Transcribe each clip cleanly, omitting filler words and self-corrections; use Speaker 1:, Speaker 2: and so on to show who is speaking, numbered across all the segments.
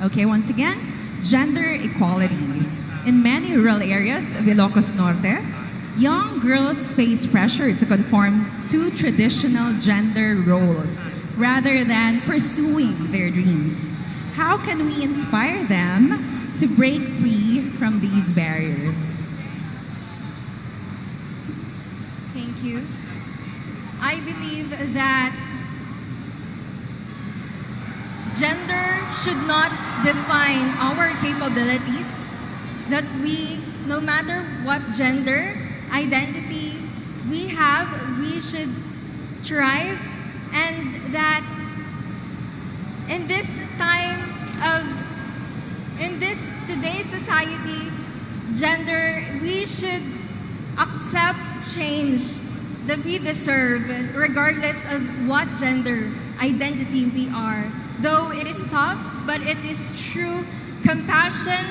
Speaker 1: Okay, once again, gender equality. In many rural areas of Ilocos Norte, young girls face pressure to conform to traditional gender roles rather than pursuing their dreams. How can we inspire them to break free from these barriers?
Speaker 2: Thank you. I believe that gender should not define our capabilities, that we, no matter what gender identity we have, we should thrive, and that in this time of, in this today's society, gender, we should accept change that we deserve regardless of what gender identity we are. Though it is tough, but it is true compassion,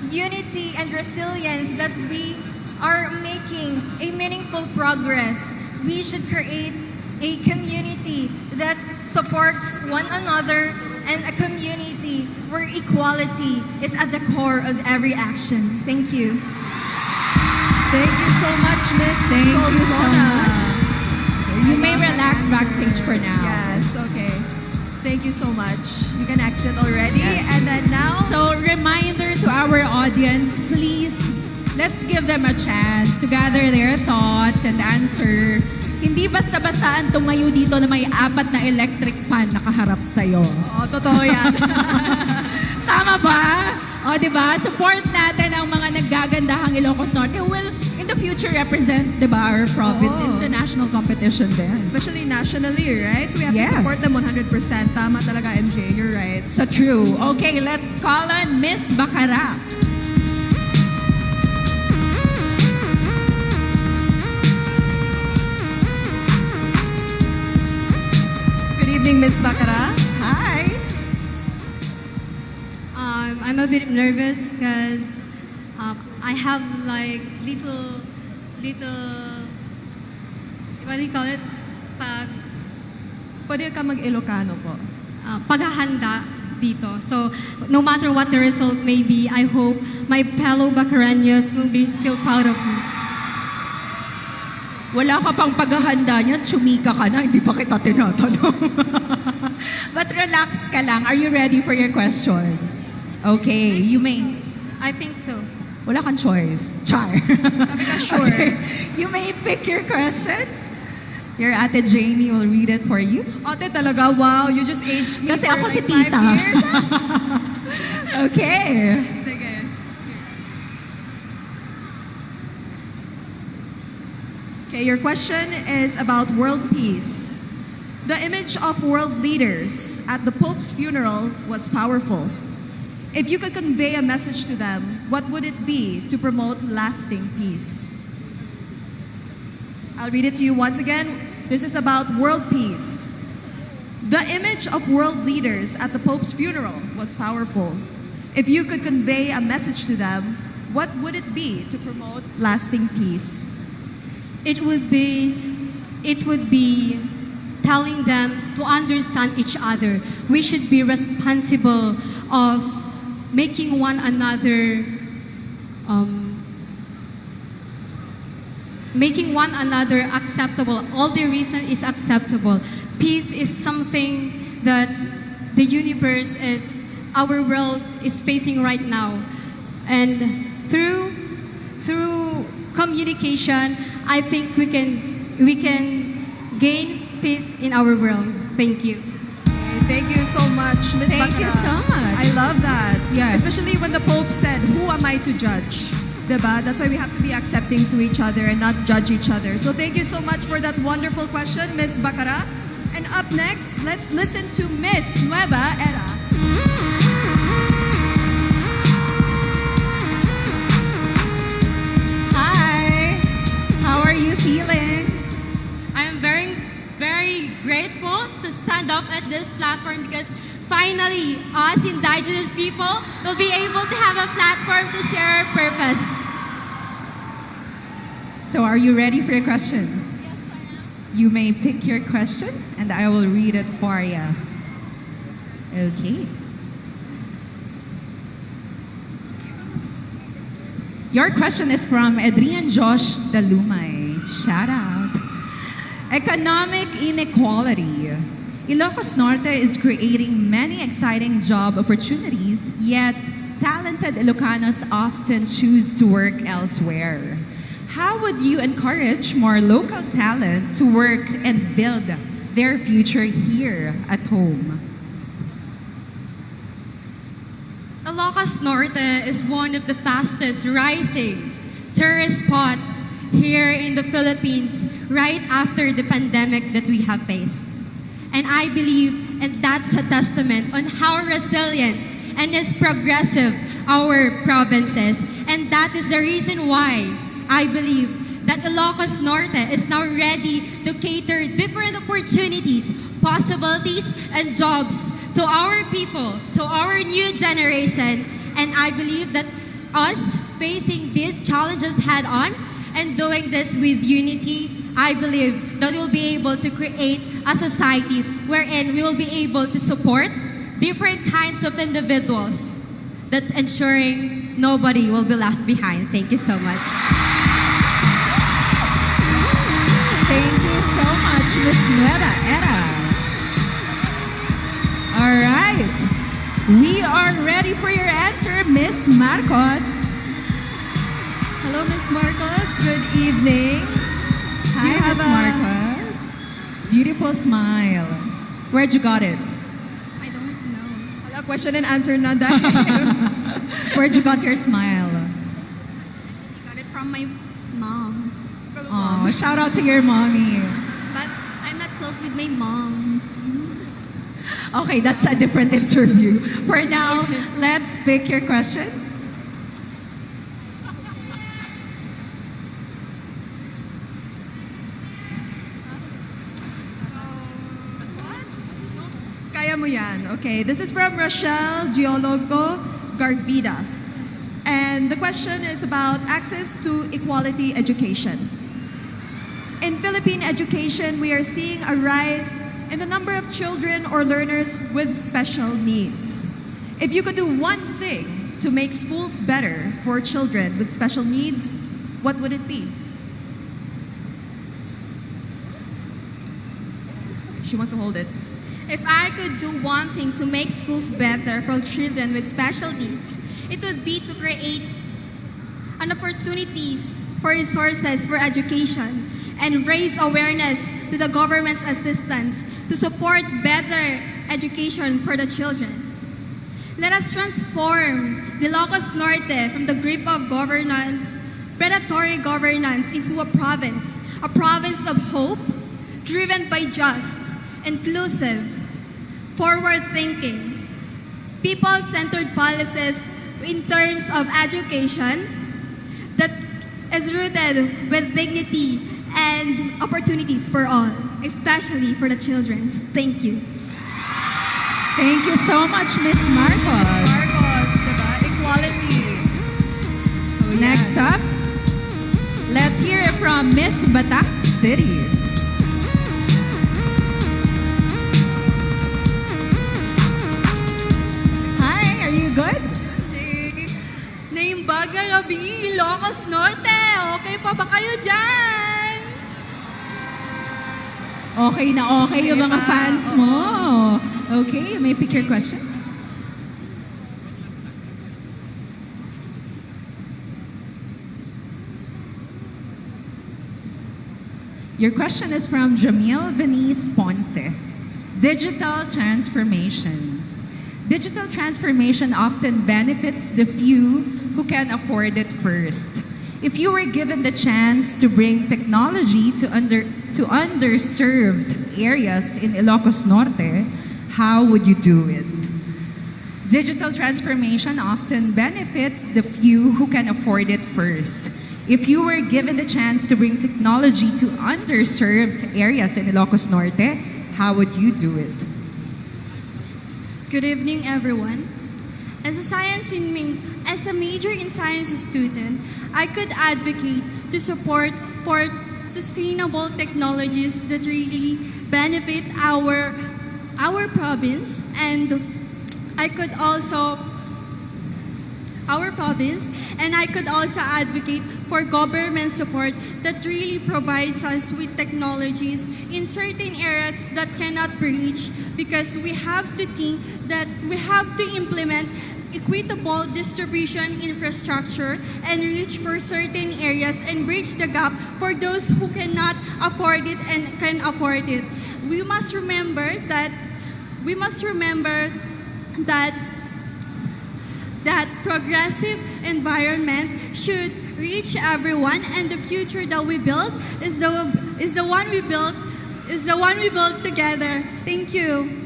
Speaker 2: unity, and resilience that we are making a meaningful progress. We should create a community that supports one another and a community where equality is at the core of every action. Thank you.
Speaker 3: Thank you so much, Miss
Speaker 1: Thank you so
Speaker 3: Solsona.
Speaker 1: much. You may relax backstage for now.
Speaker 3: Yes, okay. Thank you so much. You can exit already.
Speaker 1: Yes.
Speaker 3: And then now,
Speaker 1: So, reminder to our audience, please, let's give them a chance to gather their thoughts and answer. Hindi basta-bastaan tumayo dito na may 4 na electric fan nakaharap sa'yo.
Speaker 3: totoo yan.
Speaker 1: Tama ba? O, di ba? Support natin ang mga naggagandahang Ilocos Norte who will in the future represent, di ba, our province in the national competition din.
Speaker 3: Especially nationally, right? So we have
Speaker 1: Yes.
Speaker 3: to support them 100%. Tama talaga, MJ. You're right.
Speaker 1: So true. Okay, let's call on Miss Bacara.
Speaker 3: Good evening, Miss Bacara.
Speaker 1: Hi.
Speaker 2: I'm a bit nervous because I have like little, what do you call it?
Speaker 3: Pwede ka mag-Ilocano po.
Speaker 2: Paghahanda dito. So, no matter what the result may be, I hope my fellow Bacareños will be still proud of me.
Speaker 1: Wala ka pang paghahanda niyan, tsumika ka na, hindi pa kita tinatanong. But relax ka lang. Are you ready for your question? Okay, you may.
Speaker 2: I think so.
Speaker 1: Wala kang choice. Char.
Speaker 3: Sabi ka, sure.
Speaker 1: Okay. You may pick your question. Your ate Jamie will read it for you.
Speaker 3: Ate talaga, wow, you just aged me
Speaker 1: Kasi
Speaker 3: for
Speaker 1: ako si
Speaker 3: like 5
Speaker 1: tita.
Speaker 3: years.
Speaker 1: Okay.
Speaker 3: Sige. Okay, your question is about world peace. The image of world leaders at the Pope's funeral was powerful. If you could convey a message to them, what would it be to promote lasting peace? I'll read it to you once again. This is about world peace. The image of world leaders at the Pope's funeral was powerful. If you could convey a message to them, what would it be to promote lasting peace?
Speaker 2: It would be telling them to understand each other. We should be responsible of making one another acceptable. All the reason is acceptable. Peace is something that the universe is, our world is facing right now. And through communication, I think we can gain peace in our world. Thank you.
Speaker 3: Thank you so much, Ms.
Speaker 1: Thank you
Speaker 3: Bacara.
Speaker 1: so much.
Speaker 3: I love that.
Speaker 1: Yes.
Speaker 3: Especially when the Pope said, who am I to judge? Diba? That's why we have to be accepting to each other and not judge each other. So thank you so much for that wonderful question, Ms. Bacara. And up next, let's listen to Miss Nueva Era.
Speaker 1: Hi. How are you feeling?
Speaker 4: I am very, very grateful to stand up at this platform because finally, us indigenous people will be able to have a platform to share our purpose.
Speaker 1: So are you ready for your question?
Speaker 4: Yes, I am.
Speaker 1: You may pick your question and I will read it for you. Okay. Your question is from Adrian Josh Dalumay. Shout out. Economic inequality. Ilocos Norte is creating many exciting job opportunities, yet talented Ilocanos often choose to work elsewhere. How would you encourage more local talent to work and build their future here at home?
Speaker 4: ILOCOS Norte is one of the fastest rising tourist spot here in the Philippines right after the pandemic that we have faced. And I believe, and that's a testament on how resilient and is progressive our province is. And that is the reason why I believe that ILOCOS Norte is now ready to cater different opportunities, possibilities, and jobs to our people, to our new generation. And I believe that us facing these challenges head on and doing this with unity, I believe that we'll be able to create a society wherein we will be able to support different kinds of individuals that ensuring nobody will be left behind. Thank you so much.
Speaker 1: Thank you so much, Ms. Nuera Era. All right. We are ready for your answer, Ms. Marcos.
Speaker 3: Hello, Ms. Marcos. Good evening.
Speaker 1: Hi,
Speaker 3: You have
Speaker 1: Ms.
Speaker 3: a-
Speaker 1: Marcos. Beautiful smile. Where'd you got it?
Speaker 2: I don't know.
Speaker 3: Wala, question and answer na dahil.
Speaker 1: Where'd you got your smile?
Speaker 2: Got it from my mom.
Speaker 1: Oh, shout out to your mommy.
Speaker 2: But I'm not close with my mom.
Speaker 1: Okay, that's a different interview. For now, let's pick your question.
Speaker 3: Kaya mo yan. Okay, this is from Rochelle Geologo Garvida. And the question is about access to equality education. In Philippine education, we are seeing a rise in the number of children or learners with special needs. If you could do one thing to make schools better for children with special needs, what would it be? She wants to hold it.
Speaker 2: If I could do one thing to make schools better for children with special needs, it would be to create an opportunities for resources for education and raise awareness to the government's assistance to support better education for the children. Let us transform the ILOCOS Norte from the grip of governance, predatory governance, into a province of hope, driven by just, inclusive, forward-thinking, people-centered policies in terms of education that is rooted with dignity and opportunities for all, especially for the children. Thank you.
Speaker 1: Thank you so much, Ms. Marcos.
Speaker 3: Marcos, diba? Equality. So,
Speaker 1: Next
Speaker 3: yes.
Speaker 1: up, let's hear it from Miss Batak City. Hi, are you good?
Speaker 4: Naimbaga gabi, ILOCOS Norte. Okay pa ba kayo dyan?
Speaker 1: Okay na okay yung
Speaker 3: Okay
Speaker 1: mga
Speaker 3: pa,
Speaker 1: fans
Speaker 3: oo.
Speaker 1: mo. Okay, you may pick your question. Your question is from Jamil Venice Ponce. Digital transformation. Digital transformation often benefits the few who can afford it first. If you were given the chance to bring technology to underserved areas in Ilocos Norte, how would you do it? Digital transformation often benefits the few who can afford it first. If you were given the chance to bring technology to underserved areas in Ilocos Norte, how would you do it?
Speaker 5: Good evening, everyone. As a major in science student, I could advocate to support for sustainable technologies that really benefit our province, and I could also our province, and I could also advocate for government support that really provides us with technologies in certain areas that cannot be reached, because we have to think that we have to implement equitable distribution infrastructure and reach for certain areas and bridge the gap for those who cannot afford it and can afford it. We must remember that that progressive environment should reach everyone, and the future that we build is the one we build together. Thank you.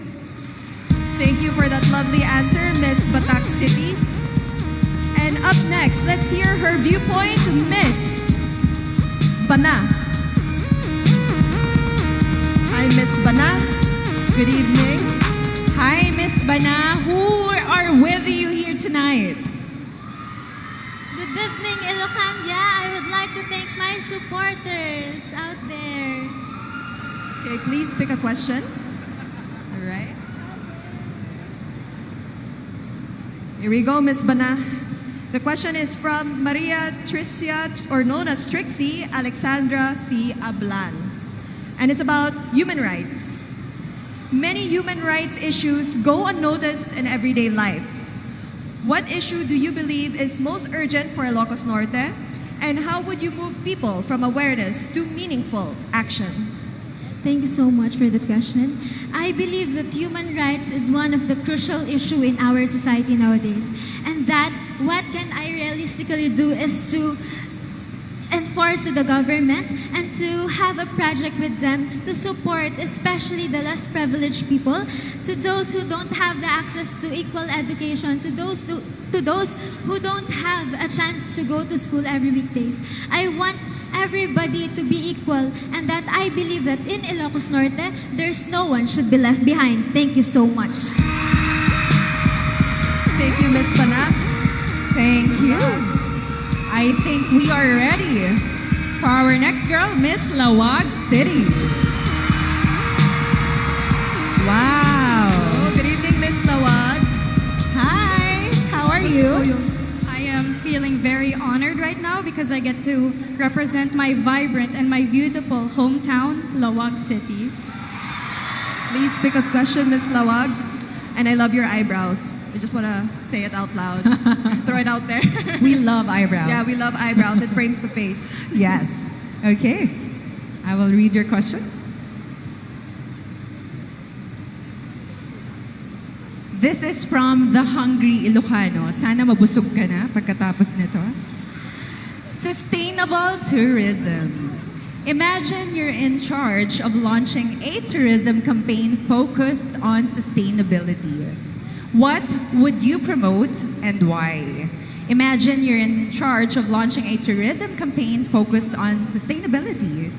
Speaker 3: Thank you for that lovely answer, Miss Batak City. And up next, let's hear her viewpoint, Miss Bana. Hi, Miss Bana. Good evening.
Speaker 1: Hi, Miss Bana. Who are with you here tonight?
Speaker 6: Good evening, Ilocania. I would like to thank my supporters out there.
Speaker 3: Okay, please pick a question. All right. Here we go, Miss Bana. The question is from Maria Tricia, or known as Trixie, Alexandra C. Ablan. And it's about human rights. Many human rights issues go unnoticed in everyday life. What issue do you believe is most urgent for Ilocos Norte? And how would you move people from awareness to meaningful action?
Speaker 6: Thank you so much for the question. I believe that human rights is one of the crucial issue in our society nowadays, and that what can I realistically do is to enforce to the government and to have a project with them to support especially the less privileged people, to those who don't have the access to equal education, to those who don't have a chance to go to school every weekdays. I want everybody to be equal, and that I believe that in Ilocos Norte, there's no one should be left behind. Thank you so much.
Speaker 3: Thank you, Miss Bana.
Speaker 1: Thank you. I think we are ready for our next girl, Miss Lawag City. Wow.
Speaker 3: Oh, good evening, Miss Lawag.
Speaker 1: Hi, how are you?
Speaker 7: I am feeling very honored right now because I get to represent my vibrant and my beautiful hometown, Lawag City.
Speaker 3: Please pick a question, Miss Lawag. And I love your eyebrows. I just want to say it out loud. Throw it out there.
Speaker 1: We love eyebrows.
Speaker 3: Yeah, we love eyebrows. It frames the face.
Speaker 1: Yes. Okay. I will read your question. This is from the hungry Ilocano. Sana mabusog ka na pagkatapos nito. Sustainable tourism. Imagine you're in charge of launching a tourism campaign focused on sustainability. What would you promote and why? Imagine you're in charge of launching a tourism campaign focused on sustainability.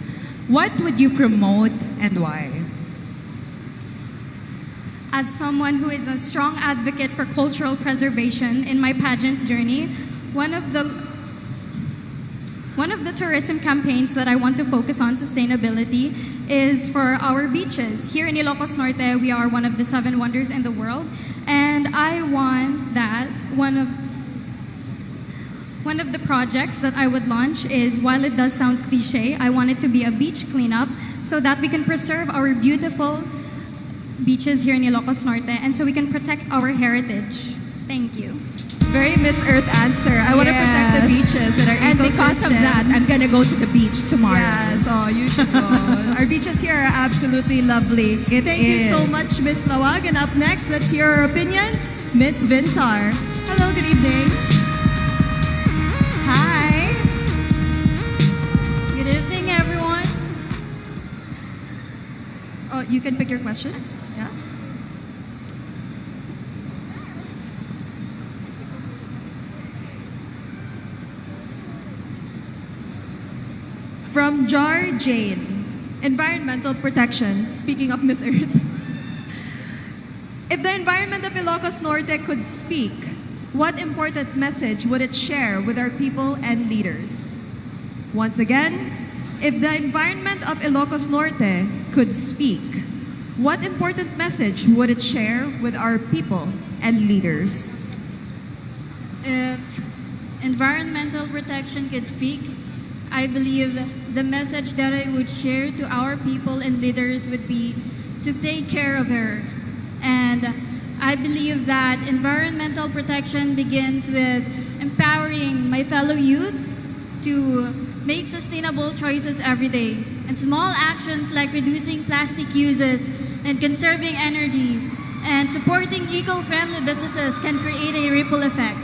Speaker 1: What would you promote and why?
Speaker 7: As someone who is a strong advocate for cultural preservation in my pageant journey, one of the tourism campaigns that I want to focus on sustainability is for our beaches. Here in Ilocos Norte, we are one of the 7 wonders in the world, and I want that one of the projects that I would launch is, while it does sound cliche, I want it to be a beach cleanup so that we can preserve our beautiful beaches here in Ilocos Norte, and so we can protect our heritage. Thank you.
Speaker 3: Very Miss Earth answer. I want to protect the beaches and our
Speaker 1: And because of
Speaker 3: ecosystem.
Speaker 1: that, I'm gonna go to the beach tomorrow.
Speaker 3: Yeah, so you should go. Our beaches here are absolutely lovely.
Speaker 1: It
Speaker 3: Thank you
Speaker 1: is.
Speaker 3: so much, Miss Lawag. And up next, let's hear our opinions. Miss Vintar. Hello, good evening.
Speaker 1: Hi.
Speaker 6: Good evening, everyone.
Speaker 3: Oh, you can pick your question. Yeah. From Jar Jane, environmental protection. Speaking of Miss Earth. If the environment of Ilocos Norte could speak, what important message would it share with our people and leaders? Once again, if the environment of Ilocos Norte could speak, what important message would it share with our people and leaders?
Speaker 5: If environmental protection could speak, I believe the message that I would share to our people and leaders would be to take care of her. And I believe that environmental protection begins with empowering my fellow youth to make sustainable choices every day. And small actions like reducing plastic uses and conserving energies and supporting eco-friendly businesses can create a ripple effect.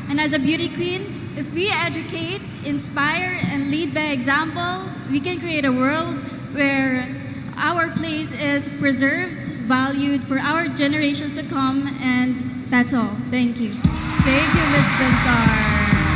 Speaker 5: And as a beauty queen, if we educate, inspire, and lead by example, we can create a world where our place is preserved, valued for our generations to come, and that's all. Thank you.
Speaker 3: Thank you, Miss Pintar.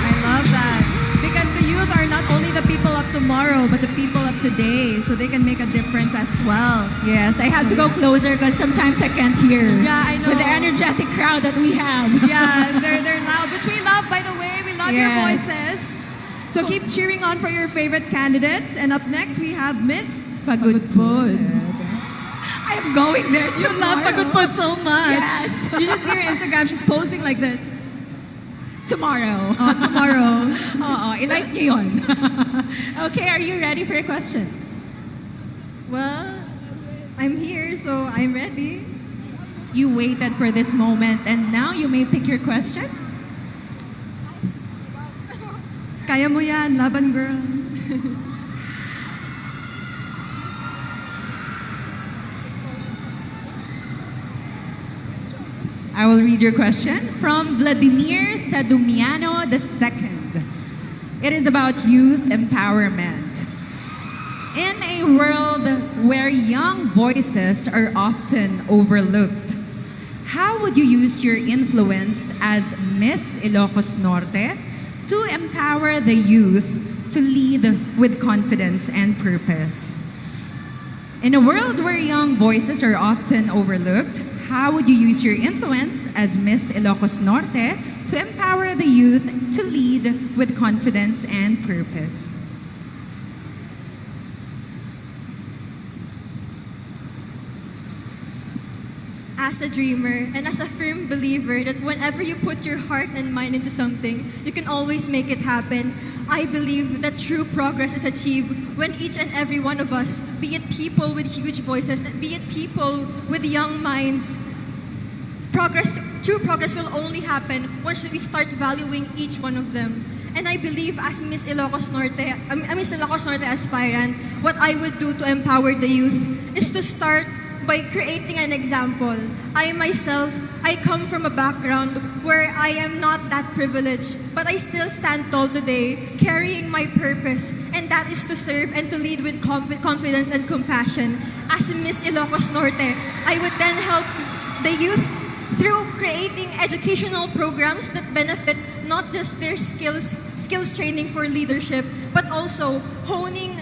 Speaker 3: I love that. Because the youth are not only the people of tomorrow, but the people of today, so they can make a difference as well.
Speaker 1: Yes, I have to go closer because sometimes I can't hear.
Speaker 3: Yeah, I know.
Speaker 1: With the energetic crowd that we have.
Speaker 3: Yeah, they're loud, which we love, by the way. We love your
Speaker 1: Yes.
Speaker 3: voices. So keep cheering on for your favorite candidate. And up next, we have Miss
Speaker 1: Pagudpod. I'm going there
Speaker 3: You love Pagudpod so much.
Speaker 1: Yes.
Speaker 3: You should see her Instagram. She's posing like this.
Speaker 1: Tomorrow.
Speaker 3: Tomorrow.
Speaker 1: Oo, ilike niyo yun. Okay, are you ready for a question?
Speaker 2: Well, I'm here, so I'm ready.
Speaker 1: You waited for this moment and now you may pick your question.
Speaker 3: Kaya mo yan, laban girl.
Speaker 1: I will read your question from Vladimir Sadumiano II. It is about youth empowerment. In a world where young voices are often overlooked, how would you use your influence as Miss Ilocos Norte to empower the youth to lead with confidence and purpose? In a world where young voices are often overlooked, how would you use your influence as Miss Ilocos Norte to empower the youth to lead with confidence and purpose?
Speaker 2: As a dreamer and as a firm believer that whenever you put your heart and mind into something, you can always make it happen, I believe that true progress is achieved when each and every one of us, be it people with huge voices, and be it people with young minds, true progress will only happen once we start valuing each one of them. And I believe as Miss Ilocos Norte, a Miss Ilocos Norte aspirant, what I would do to empower the youth is to start by creating an example. I myself, I come from a background where I am not that privileged, but I still stand tall today, carrying my purpose, and that is to serve and to lead with confidence and compassion. As Miss Ilocos Norte, I would then help the youth through creating educational programs that benefit not just their skills training for leadership, but also honing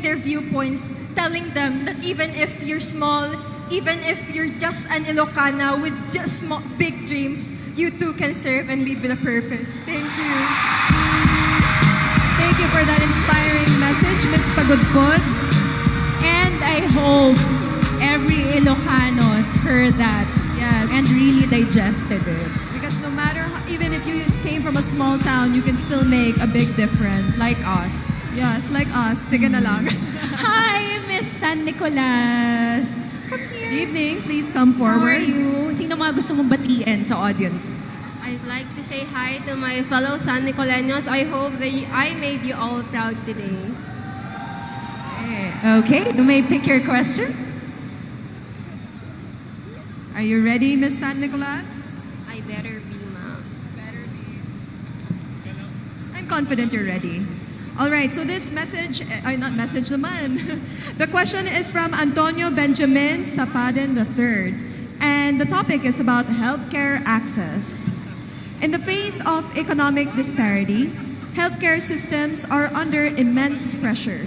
Speaker 2: their viewpoints, telling them that even if you're small, even if you're just an Ilocana with just big dreams, you too can serve and lead with a purpose. Thank you.
Speaker 3: Thank you for that inspiring message, Miss Pagudpod.
Speaker 1: And I hope every Ilocanos heard that
Speaker 3: Yes.
Speaker 1: and really digested it.
Speaker 3: Because no matter how, even if you came from a small town, you can still make a big difference.
Speaker 1: Like us.
Speaker 3: Yes, like us. Sige na lang.
Speaker 1: Hi, Miss San Nicolas. Come here.
Speaker 3: Good evening. Please come
Speaker 1: How are
Speaker 3: forward.
Speaker 1: you? Sino mga gusto mong batiin sa audience?
Speaker 8: I'd like to say hi to my fellow San Nicoleños. I hope that I made you all proud today.
Speaker 1: Okay, you may pick your question.
Speaker 3: Are you ready, Miss San Nicolas?
Speaker 8: I better be, ma'am.
Speaker 3: I'm confident you're ready. All right, so this message, not message naman. The question is from Antonio Benjamin Sapaden III, and the topic is about healthcare access. In the face of economic disparity, healthcare systems are under immense pressure.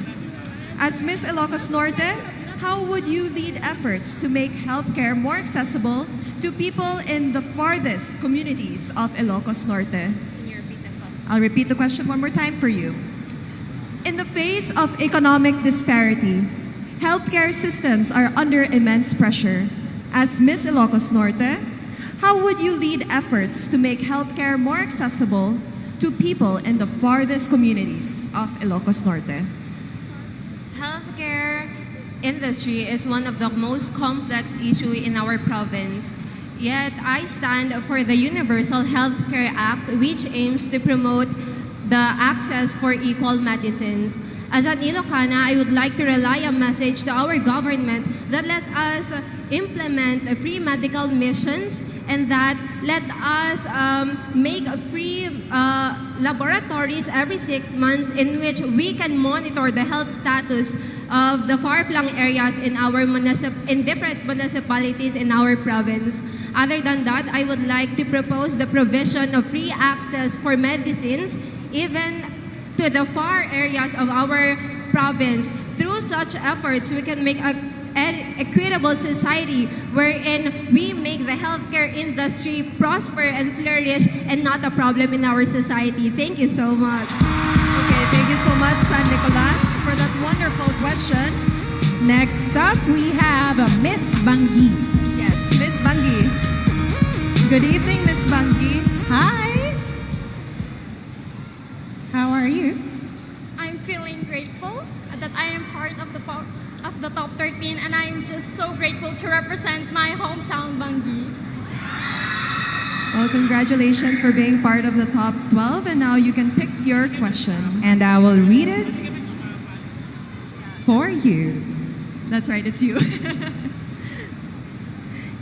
Speaker 3: As Miss Ilocos Norte, how would you lead efforts to make healthcare more accessible to people in the farthest communities of Ilocos Norte?
Speaker 8: Can you repeat the question?
Speaker 3: I'll repeat the question one more time for you. In the face of economic disparity, healthcare systems are under immense pressure. As Miss Ilocos Norte, How would you lead efforts to make healthcare more accessible to people in the farthest communities of Ilocos Norte?
Speaker 8: Healthcare industry is one of the most complex issue in our province. Yet I stand for the Universal Healthcare Act, which aims to promote the access for equal medicines. As an Ilocana, I would like to relay a message to our government that let us implement free medical missions and that let us make free laboratories every 6 months in which we can monitor the health status of the far-flung areas in our in different municipalities in our province. Other than that, I would like to propose the provision of free access for medicines even to the far areas of our province. Through such efforts, we can make an equitable society wherein we make the healthcare industry prosper and flourish and not a problem in our society. Thank you so much.
Speaker 3: Okay, thank you so much, San Nicolas, for that wonderful question.
Speaker 1: Next up, we have Miss Bangi.
Speaker 3: Yes, Miss Bangi. Good evening, Miss Bangi.
Speaker 1: Hi. How are you?
Speaker 5: I'm feeling grateful that I am part of the top 13, and I'm just so grateful to represent my hometown, Bangi.
Speaker 3: Well, congratulations for being part of the top 12, and now you can pick your question.
Speaker 1: And I will read it for you.
Speaker 3: That's right, it's you.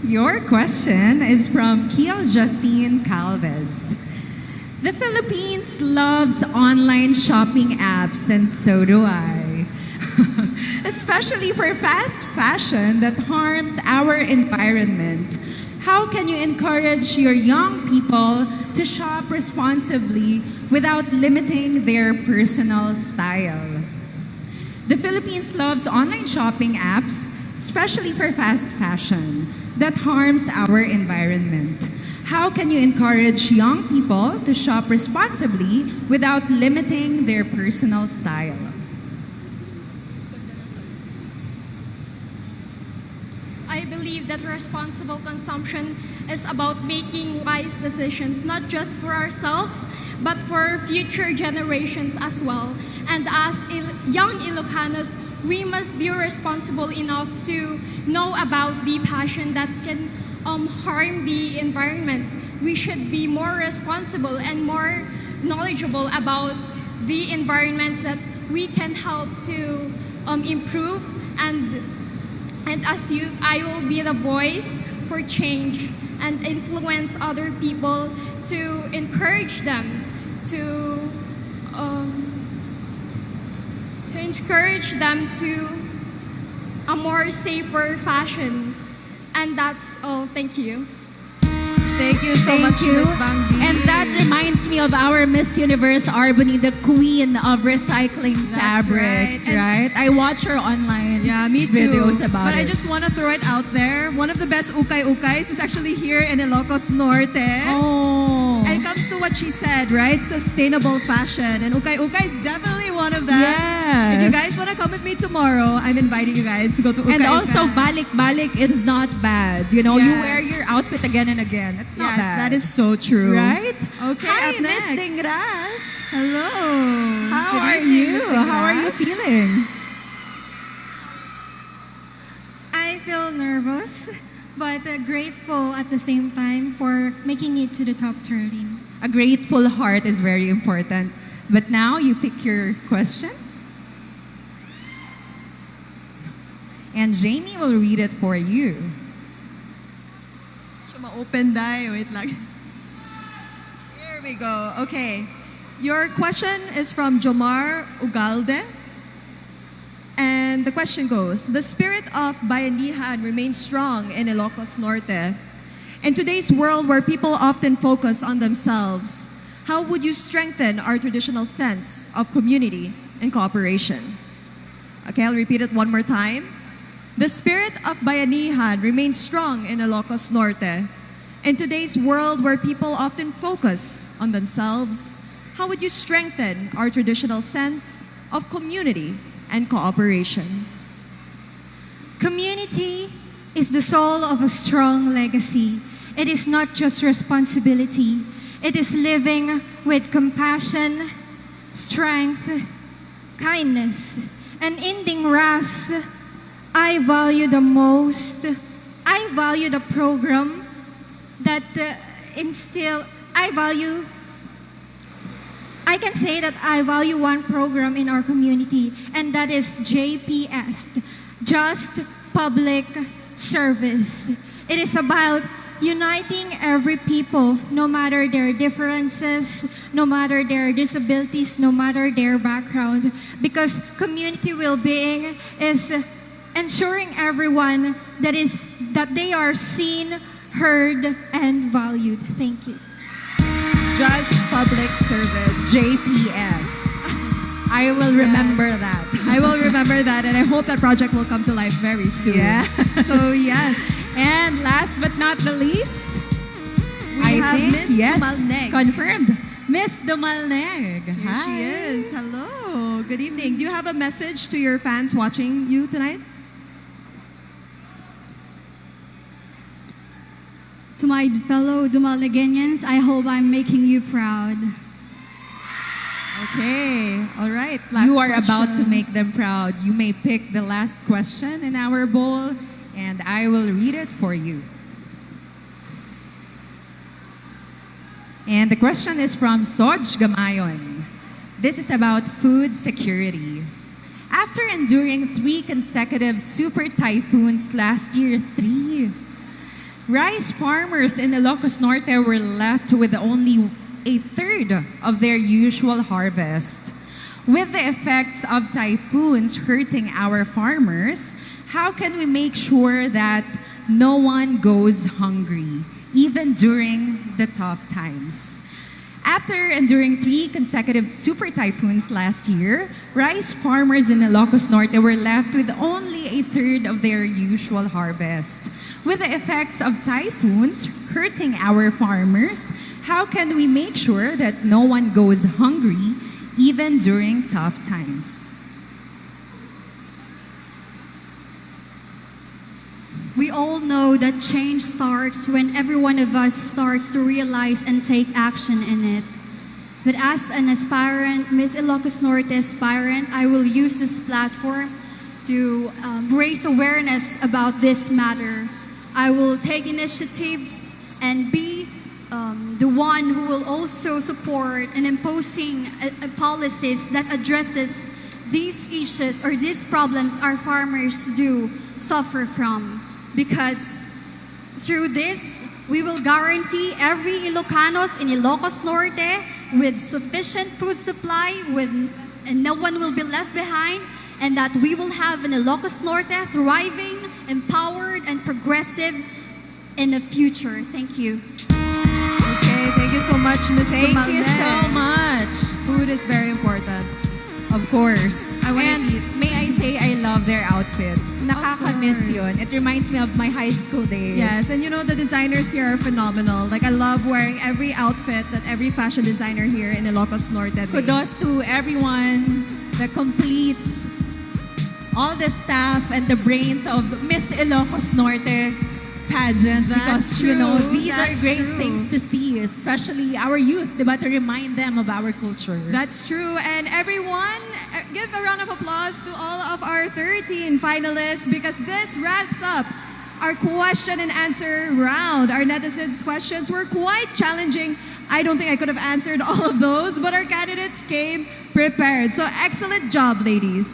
Speaker 1: Your question is from Kiel Justine Calves. The Philippines loves online shopping apps, and so do I. Especially for fast fashion that harms our environment. How can you encourage your young people to shop responsibly without limiting their personal style? The Philippines loves online shopping apps, especially for fast fashion, that harms our environment. How can you encourage young people to shop responsibly without limiting their personal style?
Speaker 5: I believe that responsible consumption is about making wise decisions, not just for ourselves, but for future generations as well. And as young Ilocanos, we must be responsible enough to know about the passion that can harm the environment. We should be more responsible and more knowledgeable about the environment that we can help to improve. And as youth, I will be the voice for change and influence other people to encourage them to a more safer fashion. And that's all. Thank you.
Speaker 3: Thank you so much, Miss Bangi.
Speaker 1: And that reminds me of our Miss Universe Arbony, the queen of recycling
Speaker 3: That's
Speaker 1: fabrics,
Speaker 3: right.
Speaker 1: right? I watch her online
Speaker 3: Yeah, me too.
Speaker 1: videos about
Speaker 3: but
Speaker 1: it.
Speaker 3: I just want to throw it out there. One of the best ukay-ukays is actually here in Ilocos Norte.
Speaker 1: Oh.
Speaker 3: And it comes to what she said, right? Sustainable fashion. And ukay-ukay is definitely one of them.
Speaker 1: Yes.
Speaker 3: If you guys want to come with me tomorrow, I'm inviting you guys to go to ukay-ukay.
Speaker 1: And also, balik-balik is not bad. You know, you
Speaker 3: Yes.
Speaker 1: wear your outfit again and again. It's not
Speaker 3: Yes,
Speaker 1: bad.
Speaker 3: that is so true.
Speaker 1: Right?
Speaker 3: Okay,
Speaker 1: Hi,
Speaker 3: up
Speaker 1: Miss
Speaker 3: next.
Speaker 1: Dingras.
Speaker 3: Hello.
Speaker 1: How
Speaker 3: Good
Speaker 1: are
Speaker 3: evening,
Speaker 1: you?
Speaker 3: Miss
Speaker 1: How are you
Speaker 3: Dingras.
Speaker 1: feeling?
Speaker 6: I feel nervous, but grateful at the same time for making it to the top 13.
Speaker 1: A grateful heart is very important. But now you pick your question. And Jamie will read it for you.
Speaker 3: Siya ma-open dai. Wait lang. Here we go. Okay. Your question is from Jomar Ugalde. And the question goes, the spirit of bayanihan remains strong in Ilocos Norte. In today's world where people often focus on themselves, how would you strengthen our traditional sense of community and cooperation? Okay, I'll repeat it one more time. The spirit of bayanihan remains strong in Ilocos Norte. In today's world where people often focus on themselves, how would you strengthen our traditional sense of community and cooperation?
Speaker 6: Community is the soul of a strong legacy. It is not just responsibility. It is living with compassion, strength, kindness, and ending RAS. I value the most. I value the program that I can say that I value one program in our community, and that is JPS, Just Public Service. It is about uniting every people, no matter their differences, no matter their disabilities, no matter their background, because community well-being is ensuring everyone that they are seen, heard, and valued. Thank you.
Speaker 3: Just public service.
Speaker 1: JPS. I will remember that.
Speaker 3: I will remember that, and I hope that project will come to life very soon.
Speaker 1: Yeah.
Speaker 3: So yes,
Speaker 1: And last but not the least,
Speaker 3: we have Miss Dumalneg.
Speaker 1: confirmed. Miss Dumalneg.
Speaker 3: Here
Speaker 1: Hi.
Speaker 3: she is. Hello. Good evening. Do you have a message to your fans watching you tonight?
Speaker 7: To my fellow Dumalnegueñans, I hope I'm making you proud.
Speaker 3: Okay. All right. Last
Speaker 1: You are about to
Speaker 3: question.
Speaker 1: make them proud. You may pick the last question in our bowl, and I will read it for you. And the question is from Soj Gamayon. This is about food security. After enduring 3 consecutive super typhoons last year, 3, rice farmers in Ilocos Norte were left with only a third of their usual harvest. With the effects of typhoons hurting our farmers, how can we make sure that no one goes hungry, even during the tough times? After enduring 3 consecutive super typhoons last year, rice farmers in Ilocos Norte were left with only a third of their usual harvest. With the effects of typhoons hurting our farmers, how can we make sure that no one goes hungry even during tough times?
Speaker 7: We all know that change starts when every one of us starts to realize and take action in it. But as an aspirant, Miss Ilocos Norte aspirant, I will use this platform to raise awareness about this matter. I will take initiatives and be the one who will also support and imposing policies that addresses these issues or these problems our farmers do suffer from. Because through this, we will guarantee every Ilocanos in Ilocos Norte with sufficient food supply, and no one will be left behind, and that we will have an Ilocos Norte thriving, empowered, and progressive in the future. Thank you.
Speaker 3: Okay, thank you so much, Ms.
Speaker 1: Thank you
Speaker 3: Dumalneg.
Speaker 1: so much.
Speaker 3: Food is very important.
Speaker 1: Of course.
Speaker 3: I wanna
Speaker 1: And
Speaker 3: eat.
Speaker 1: may I say I love their outfits. Nakakamiss
Speaker 3: course.
Speaker 1: yun. It reminds me of my high school days.
Speaker 3: Yes, and you know the designers here are phenomenal. Like I love wearing every outfit that every fashion designer here in Ilocos Norte makes.
Speaker 1: Kudos to everyone that completes all the staff and the brains of Miss Ilocos Norte pageant.
Speaker 3: That's
Speaker 1: because, you know,
Speaker 3: true.
Speaker 1: these are
Speaker 3: That's
Speaker 1: great
Speaker 3: true.
Speaker 1: things to see, especially our youth, diba, to remind them of our culture.
Speaker 3: That's true. And everyone, give a round of applause to all of our 13 finalists because this wraps up our question and answer round. Our netizens' questions were quite challenging. I don't think I could have answered all of those, but our candidates came prepared. So excellent job, ladies.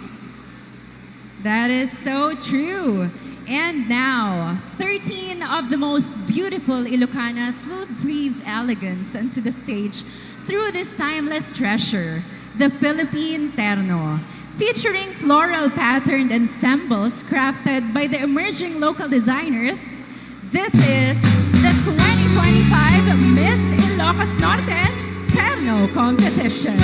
Speaker 1: That is so true. And now, 13 of the most beautiful Ilocanas will breathe elegance onto the stage through this timeless treasure, the Philippine terno. Featuring floral patterned ensembles crafted by the emerging local designers, this is the 2025 Miss Ilocos Norte Terno Competition.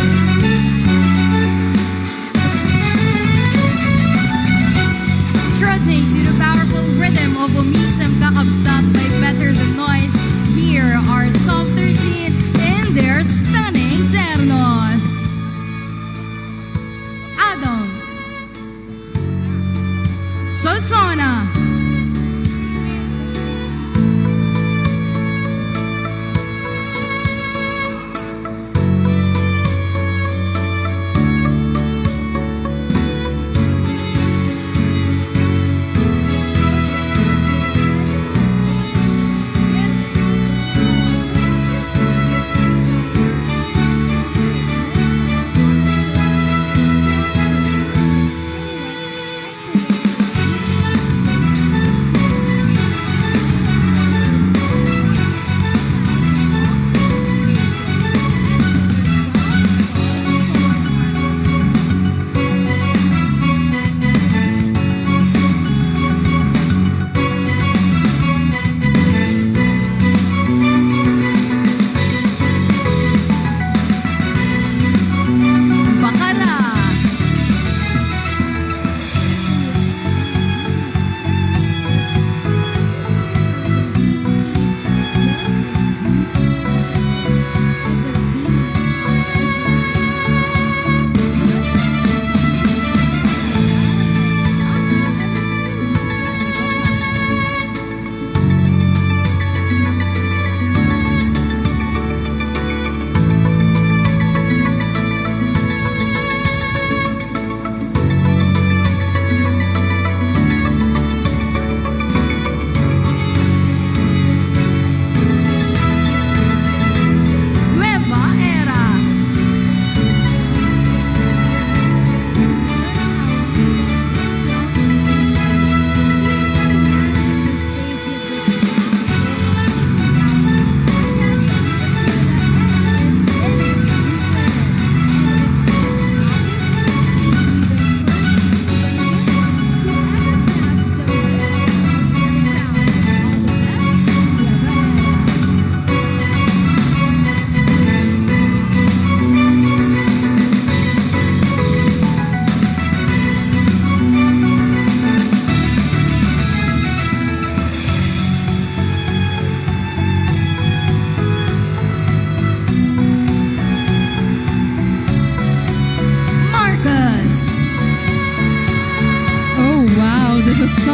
Speaker 5: Strutting to the powerful rhythm of Umisem Kakabsat by Better Than Noise, here are top 13 in their stunning ternos. Adams, Sosona,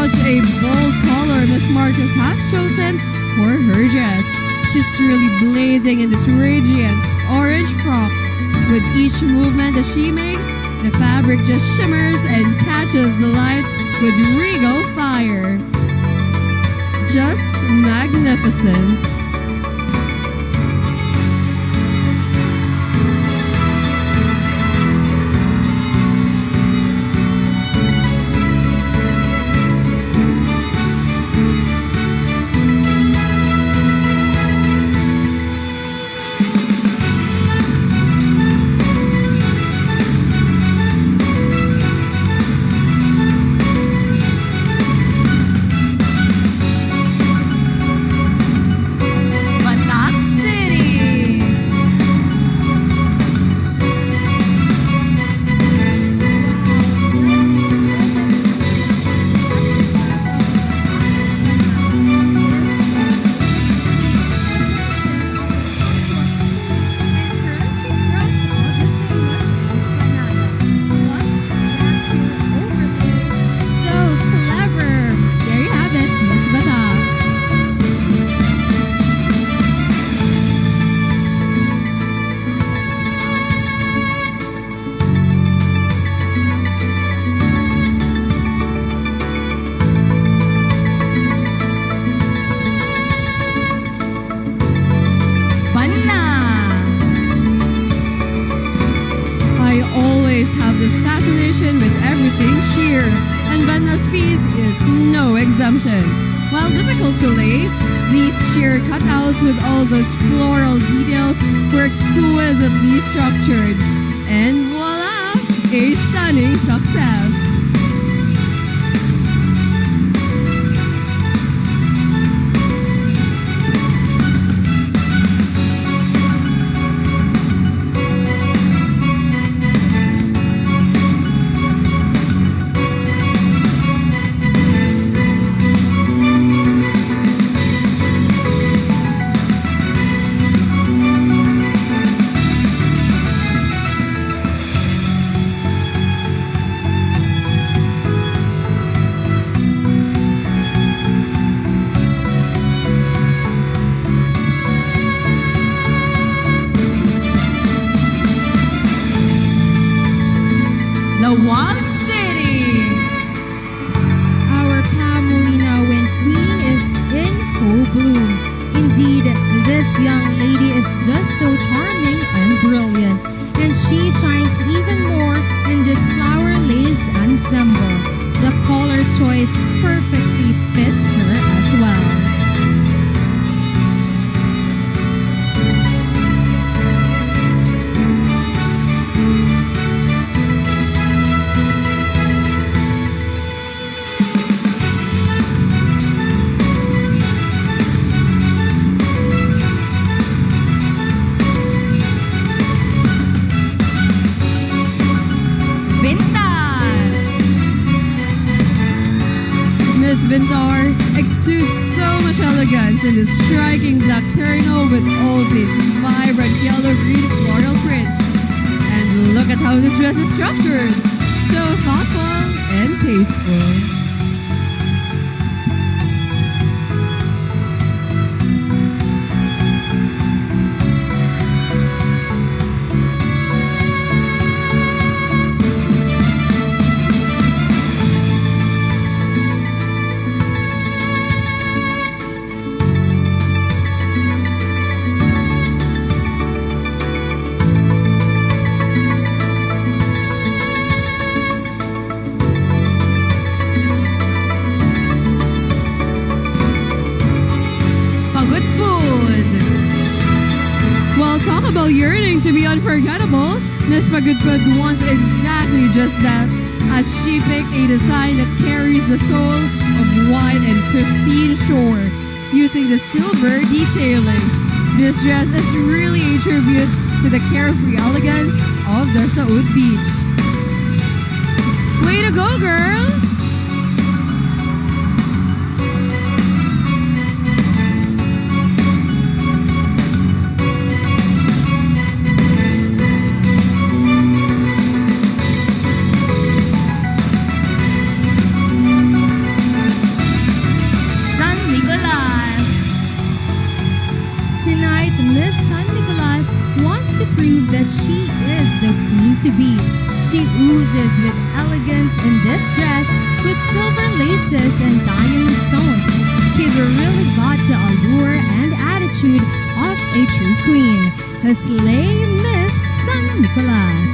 Speaker 9: Such a bold color Miss Marcus has chosen for her dress. She's truly blazing in this radiant orange frock. With each movement that she makes, the fabric just shimmers and catches the light with regal fire. Just magnificent. This fascination with everything sheer, and Vanna's piece is no exemption. While difficult to lay, these sheer cutouts with all those floral details were exquisitely structured. And voila! A stunning success!
Speaker 3: One City.
Speaker 9: Our Pamulina Wind Queen is in full bloom. Indeed, this young lady is just so charming and brilliant, and she shines even more in this flower lace ensemble. The color choice perfectly fits her as well. Vintar exudes so much elegance in this striking black terno with all these vibrant yellow-green floral prints. And look at how this dress is structured. So thoughtful and tasteful. Talk about yearning to be unforgettable. Miss Pagudpud wants exactly just that, as she picked a design that carries the soul of white and pristine shore, using the silver detailing. This dress is really a tribute to the carefree elegance of the Saud Beach. Way to go, girl! Miss San Nicolas wants to prove that she is the queen to be. She oozes with elegance in this dress with silver laces and diamond stones. She's really got the allure and attitude of a true queen. The slay Miss San Nicolas.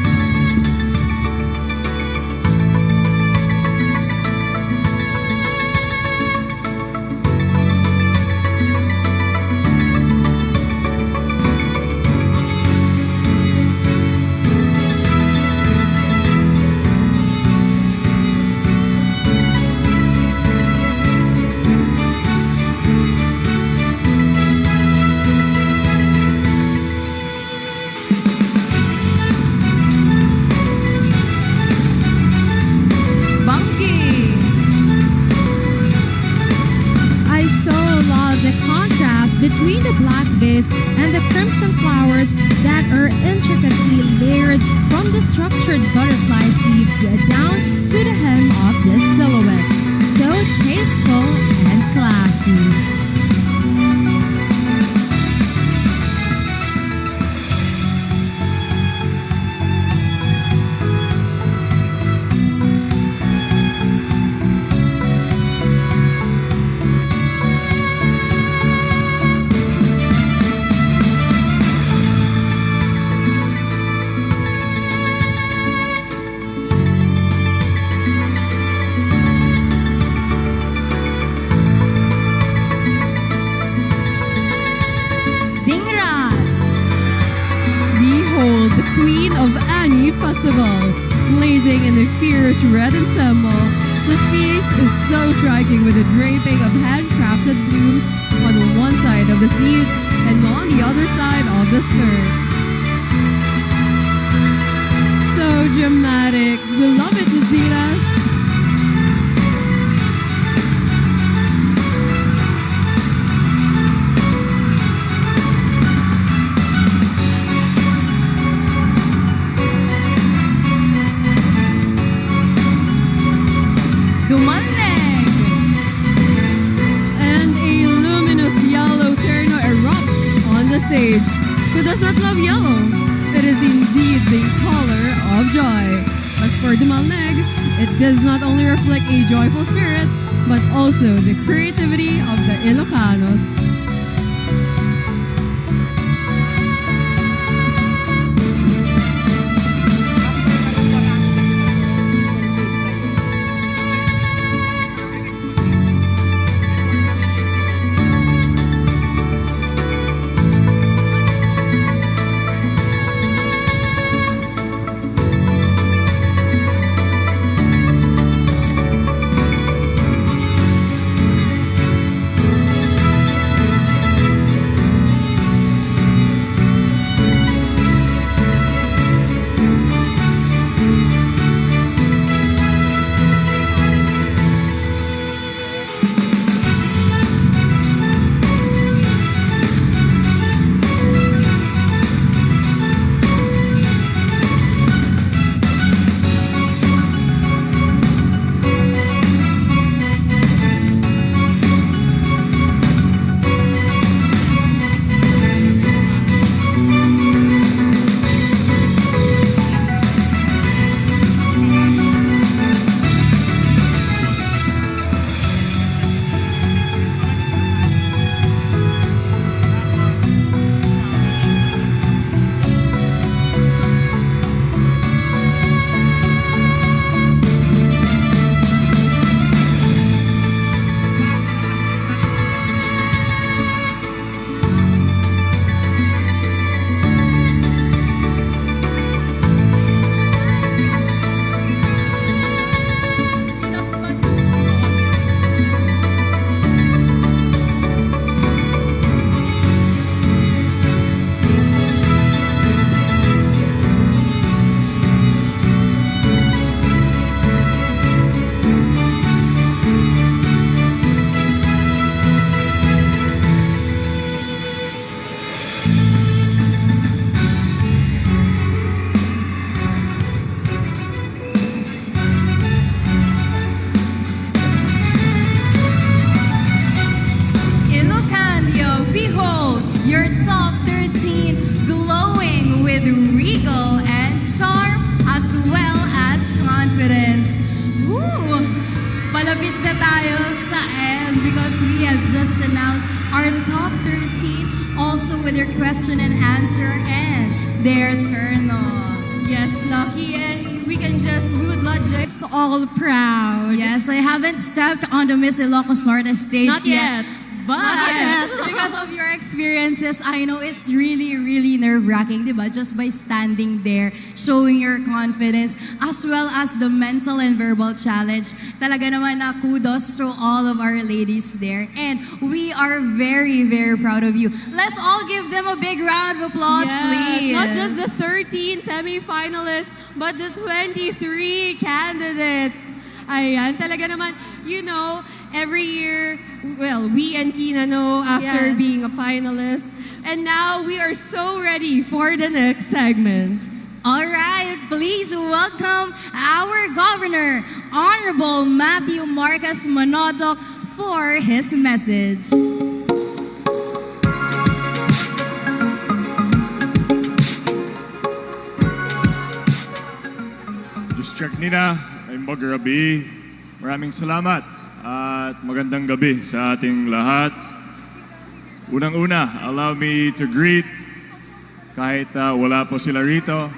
Speaker 9: Between the black base and the crimson flowers that are intricately layered from the structured butterfly sleeves down to the hem of this silhouette. So tasteful and classy. Festival, blazing in a fierce red ensemble. The space is so striking with the draping of handcrafted blooms on one side of the sleeves and on the other side of the skirt. So dramatic. We love it, Miss Diras. And a luminous yellow terno erupts on the stage. Who does not love yellow? It is indeed the color of joy. But for Dumalneg, it does not only reflect a joyful spirit, but also the creativity of the Ilocanos.
Speaker 7: just announce our top 13, also with their question and answer and their terno.
Speaker 9: Yes, Lucky, and we can just good luck just all proud.
Speaker 7: Yes, I haven't stepped on the Miss ILOCOS Norte stage
Speaker 9: Not yet.
Speaker 7: But
Speaker 9: Not yet.
Speaker 7: because of your experiences, I know it's really, really nerve-wracking, diba? Just by standing there, showing your confidence, as well as the mental and verbal challenge. Talaga naman na kudos to all of our ladies there. And we are very, very proud of you. Let's all give them a big round of applause, please.
Speaker 9: Not just the 13 semi-finalists, but the 23 candidates. Ayan, talaga naman, you know, every year, well, we and Kina know after being a finalist. And now we are so ready for the next segment.
Speaker 7: All right, please welcome our Governor, Honorable Matthew Marcos Manotoc, for his message.
Speaker 10: Just check nina, ay magabi. Maraming salamat at magandang gabi sa ating lahat. Unang-una, allow me to greet, kahit wala po sila rito,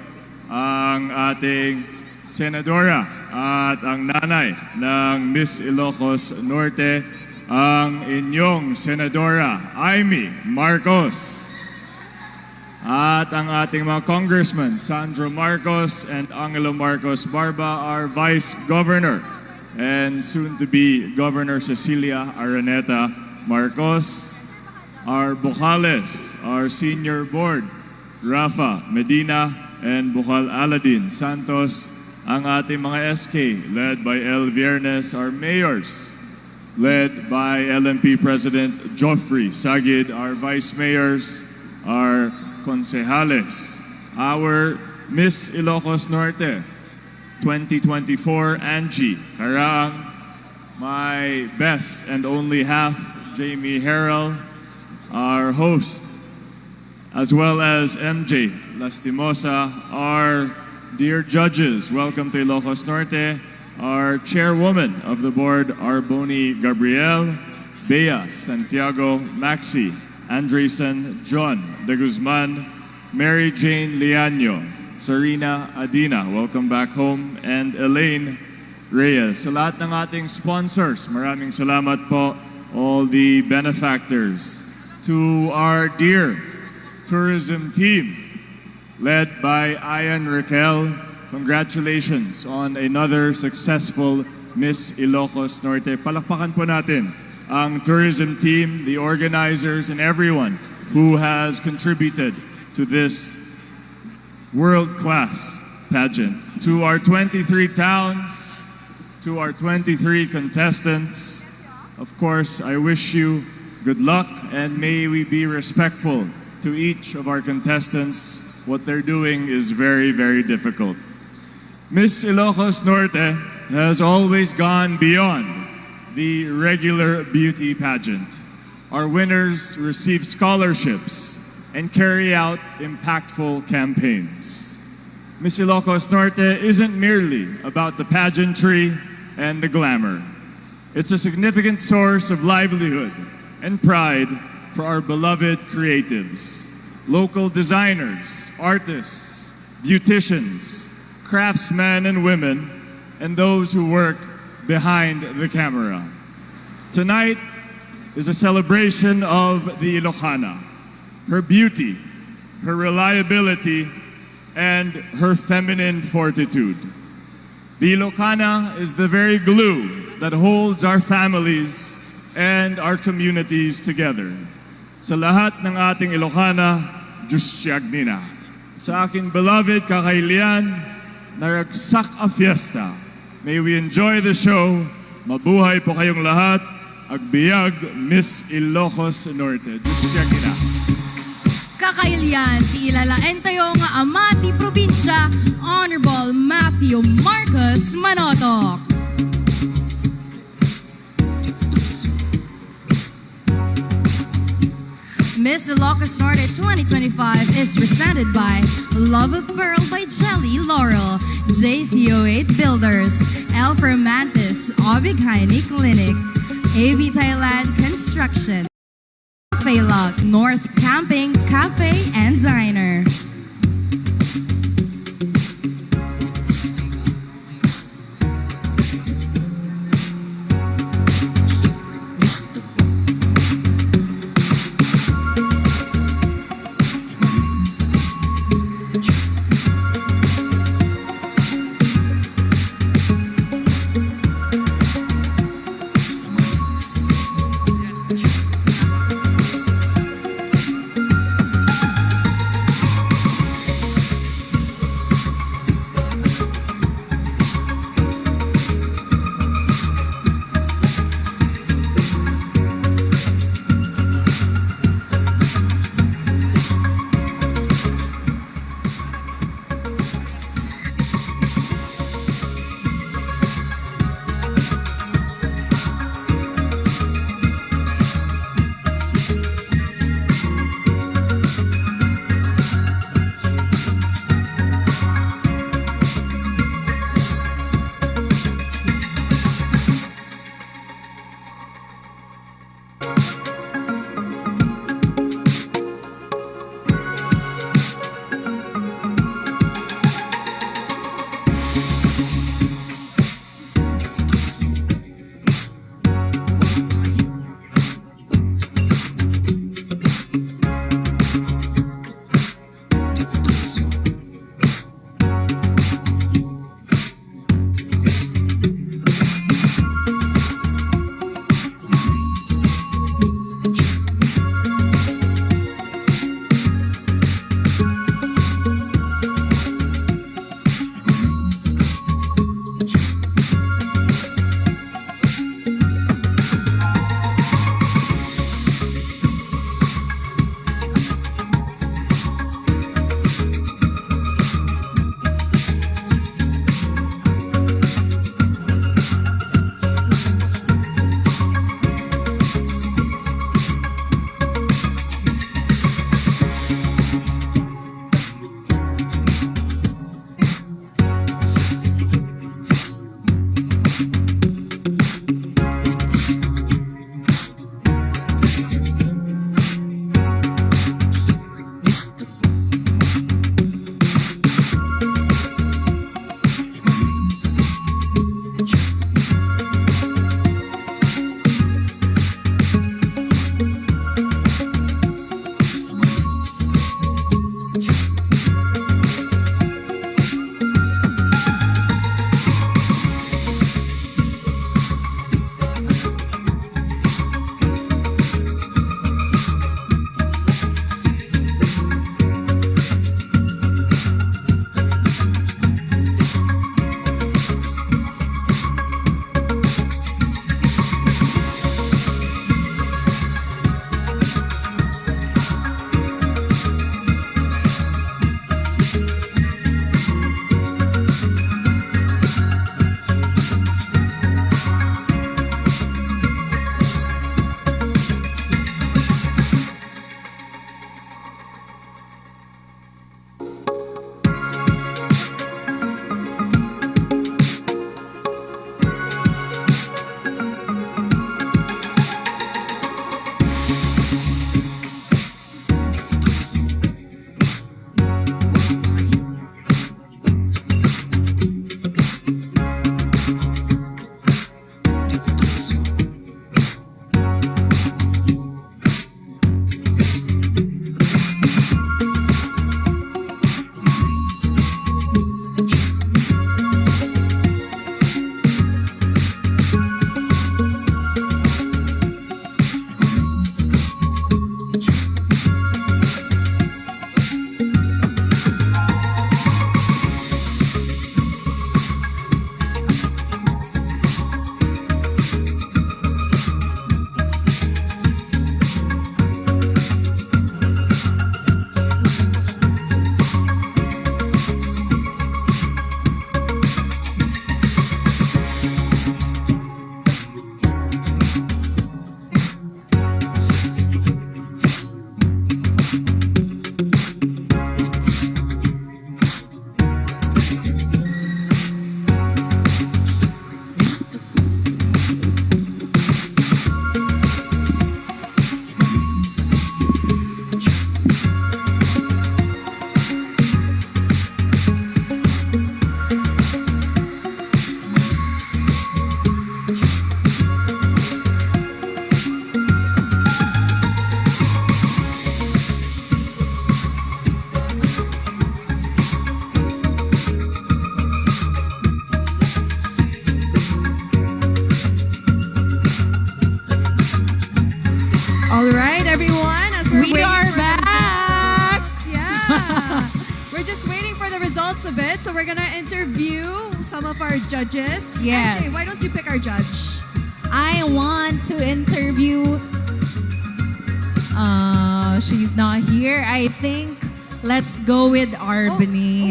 Speaker 10: ang ating senadora at ang nanay ng Miss Ilocos Norte, ang inyong senadora, Amy Marcos. At ang ating mga congressmen, Sandro Marcos and Angelo Marcos Barba, our Vice Governor, and soon-to-be Governor Cecilia Araneta Marcos, our Bukales, our Senior Board, Rafa Medina, and Bukal Aladin Santos, ang ating mga SK, led by El Viernes, our mayors, led by LMP President Joffrey Sagid, our vice mayors, our concejales, our Miss Ilocos Norte 2024, Angie Karaang, my best and only half, Jamie Harrell, our host, as well as MJ Lastimosa, our dear judges, welcome to Ilocos Norte, our chairwoman of the board, Arboni Gabriel, Bea Santiago, Maxi Andresen, John De Guzman, Mary Jane Liaño, Sarina Adina, welcome back home, and Elaine Reyes. Sa lahat ng ating sponsors, maraming salamat po, all the benefactors, to our dear tourism team, led by Ian Raquel. Congratulations on another successful Miss Ilocos Norte. Palakpakan po natin ang tourism team, the organizers, and everyone who has contributed to this world-class pageant. To our 23 towns, to our 23 contestants, of course, I wish you good luck and may we be respectful to each of our contestants. What they're doing is very, very difficult. Miss Ilocos Norte has always gone beyond the regular beauty pageant. Our winners receive scholarships and carry out impactful campaigns. Miss Ilocos Norte isn't merely about the pageantry and the glamour. It's a significant source of livelihood and pride for our beloved creatives, local designers, artists, beauticians, craftsmen and women, and those who work behind the camera. Tonight is a celebration of the Ilocana, her beauty, her reliability, and her feminine fortitude. The Ilocana is the very glue that holds our families and our communities together. Sa lahat ng ating Ilocana, Diyos Tiagnina. Sa aking beloved kakailian, naragsak a fiesta. May we enjoy the show. Mabuhay po kayong lahat. Agbiag, Miss Ilocos Norte. Diyos Tiagnina.
Speaker 7: Kakailian, ti ilalaen tayo nga ama ti probinsya, Honorable Matthew Marcos Manotoc. Miss Ilocos Norte 2025 is presented by Love of Pearl by Jelly Laurel, JCO8 Builders, Elfer Mantis, Obig Clinic,
Speaker 11: AV Thailand Construction, ILOCOS Norte Camping, Cafe and Diner.
Speaker 3: Yeah. We're just waiting for the results of it. So we're gonna interview some of our judges.
Speaker 1: Yes.
Speaker 3: MJ, why don't you pick our judge?
Speaker 1: I want to interview. She's not here. I think let's go with Arbany.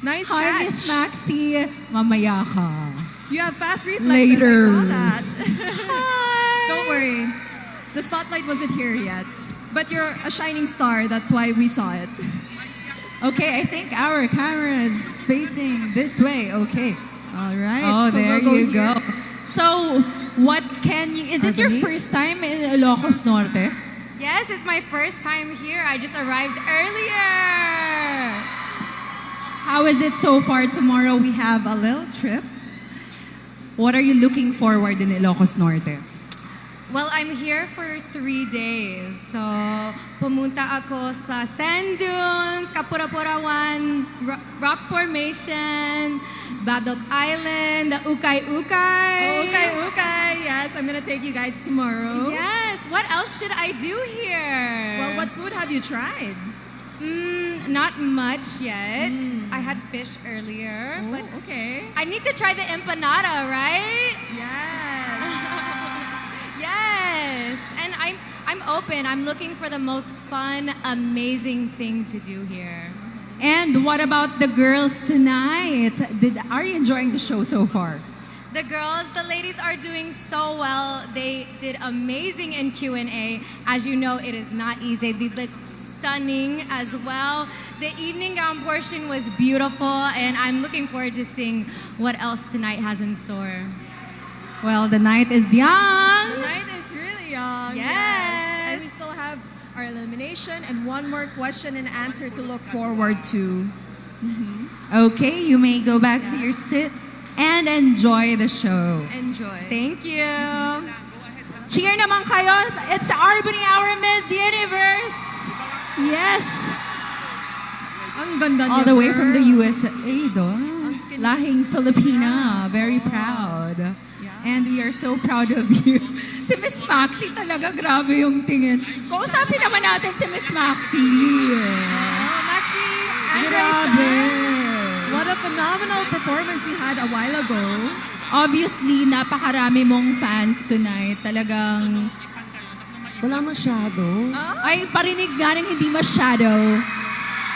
Speaker 3: Nice
Speaker 1: Hi,
Speaker 3: catch.
Speaker 1: Miss Maxi. Mamaya ka.
Speaker 3: You have fast reflexes.
Speaker 1: Later.
Speaker 3: I saw that. Don't worry. The spotlight wasn't here yet. But you're a shining star. That's why we saw it.
Speaker 1: Okay, I think our camera is facing this way. Okay.
Speaker 3: All right.
Speaker 1: Oh,
Speaker 3: so
Speaker 1: there
Speaker 3: we'll
Speaker 1: you
Speaker 3: here.
Speaker 1: go. So, what can you... Is it your
Speaker 3: Arbany?
Speaker 1: first time in ILOCOS Norte?
Speaker 12: Yes, it's my first time here. I just arrived earlier.
Speaker 1: How is it so far? Tomorrow we have a little trip. What are you looking forward in ILOCOS Norte?
Speaker 12: Well, I'm here for 3 days. So, pumunta ako sa sand dunes, Kapurapurawan, rock formation, Badok Island, the Ukay-Ukay.
Speaker 3: Oh, okay. Yes, I'm gonna take you guys tomorrow.
Speaker 12: Yes, what else should I do here?
Speaker 3: Well, what food have you tried?
Speaker 12: Not much yet. I had fish earlier,
Speaker 3: Oh,
Speaker 12: but
Speaker 3: okay.
Speaker 12: I need to try the empanada, right?
Speaker 3: Yes.
Speaker 12: Yes, and I'm open. I'm looking for the most fun, amazing thing to do here.
Speaker 1: And what about the girls tonight? Are you enjoying the show so far?
Speaker 12: The girls, the ladies are doing so well. They did amazing in Q&A. As you know, it is not easy. They look stunning as well. The evening gown portion was beautiful, and I'm looking forward to seeing what else tonight has in store.
Speaker 1: Well, the night is young.
Speaker 3: The night is really young.
Speaker 12: Yes.
Speaker 3: And we still have our elimination and one more question and answer to look forward to.
Speaker 1: Okay, you may go back to your seat and enjoy the show.
Speaker 3: Enjoy.
Speaker 12: Thank you.
Speaker 1: Cheer naman kayo. It's Arbany, our Miss Universe. Yes.
Speaker 3: Ang ganda
Speaker 1: All
Speaker 3: niya,
Speaker 1: the way from the
Speaker 3: girl.
Speaker 1: USA, lahing Filipina. Very proud. And we are so proud of you. Si Miss Maxi talaga, grabe yung tingin. Kausapin naman natin si Miss Maxi.
Speaker 3: Oh, Maxi,
Speaker 1: Grabe.
Speaker 3: what a phenomenal performance you had a while ago.
Speaker 1: Obviously, napakarami mong fans tonight. Talagang,
Speaker 13: Wala masyado.
Speaker 1: ay parinig nga ng hindi masyado.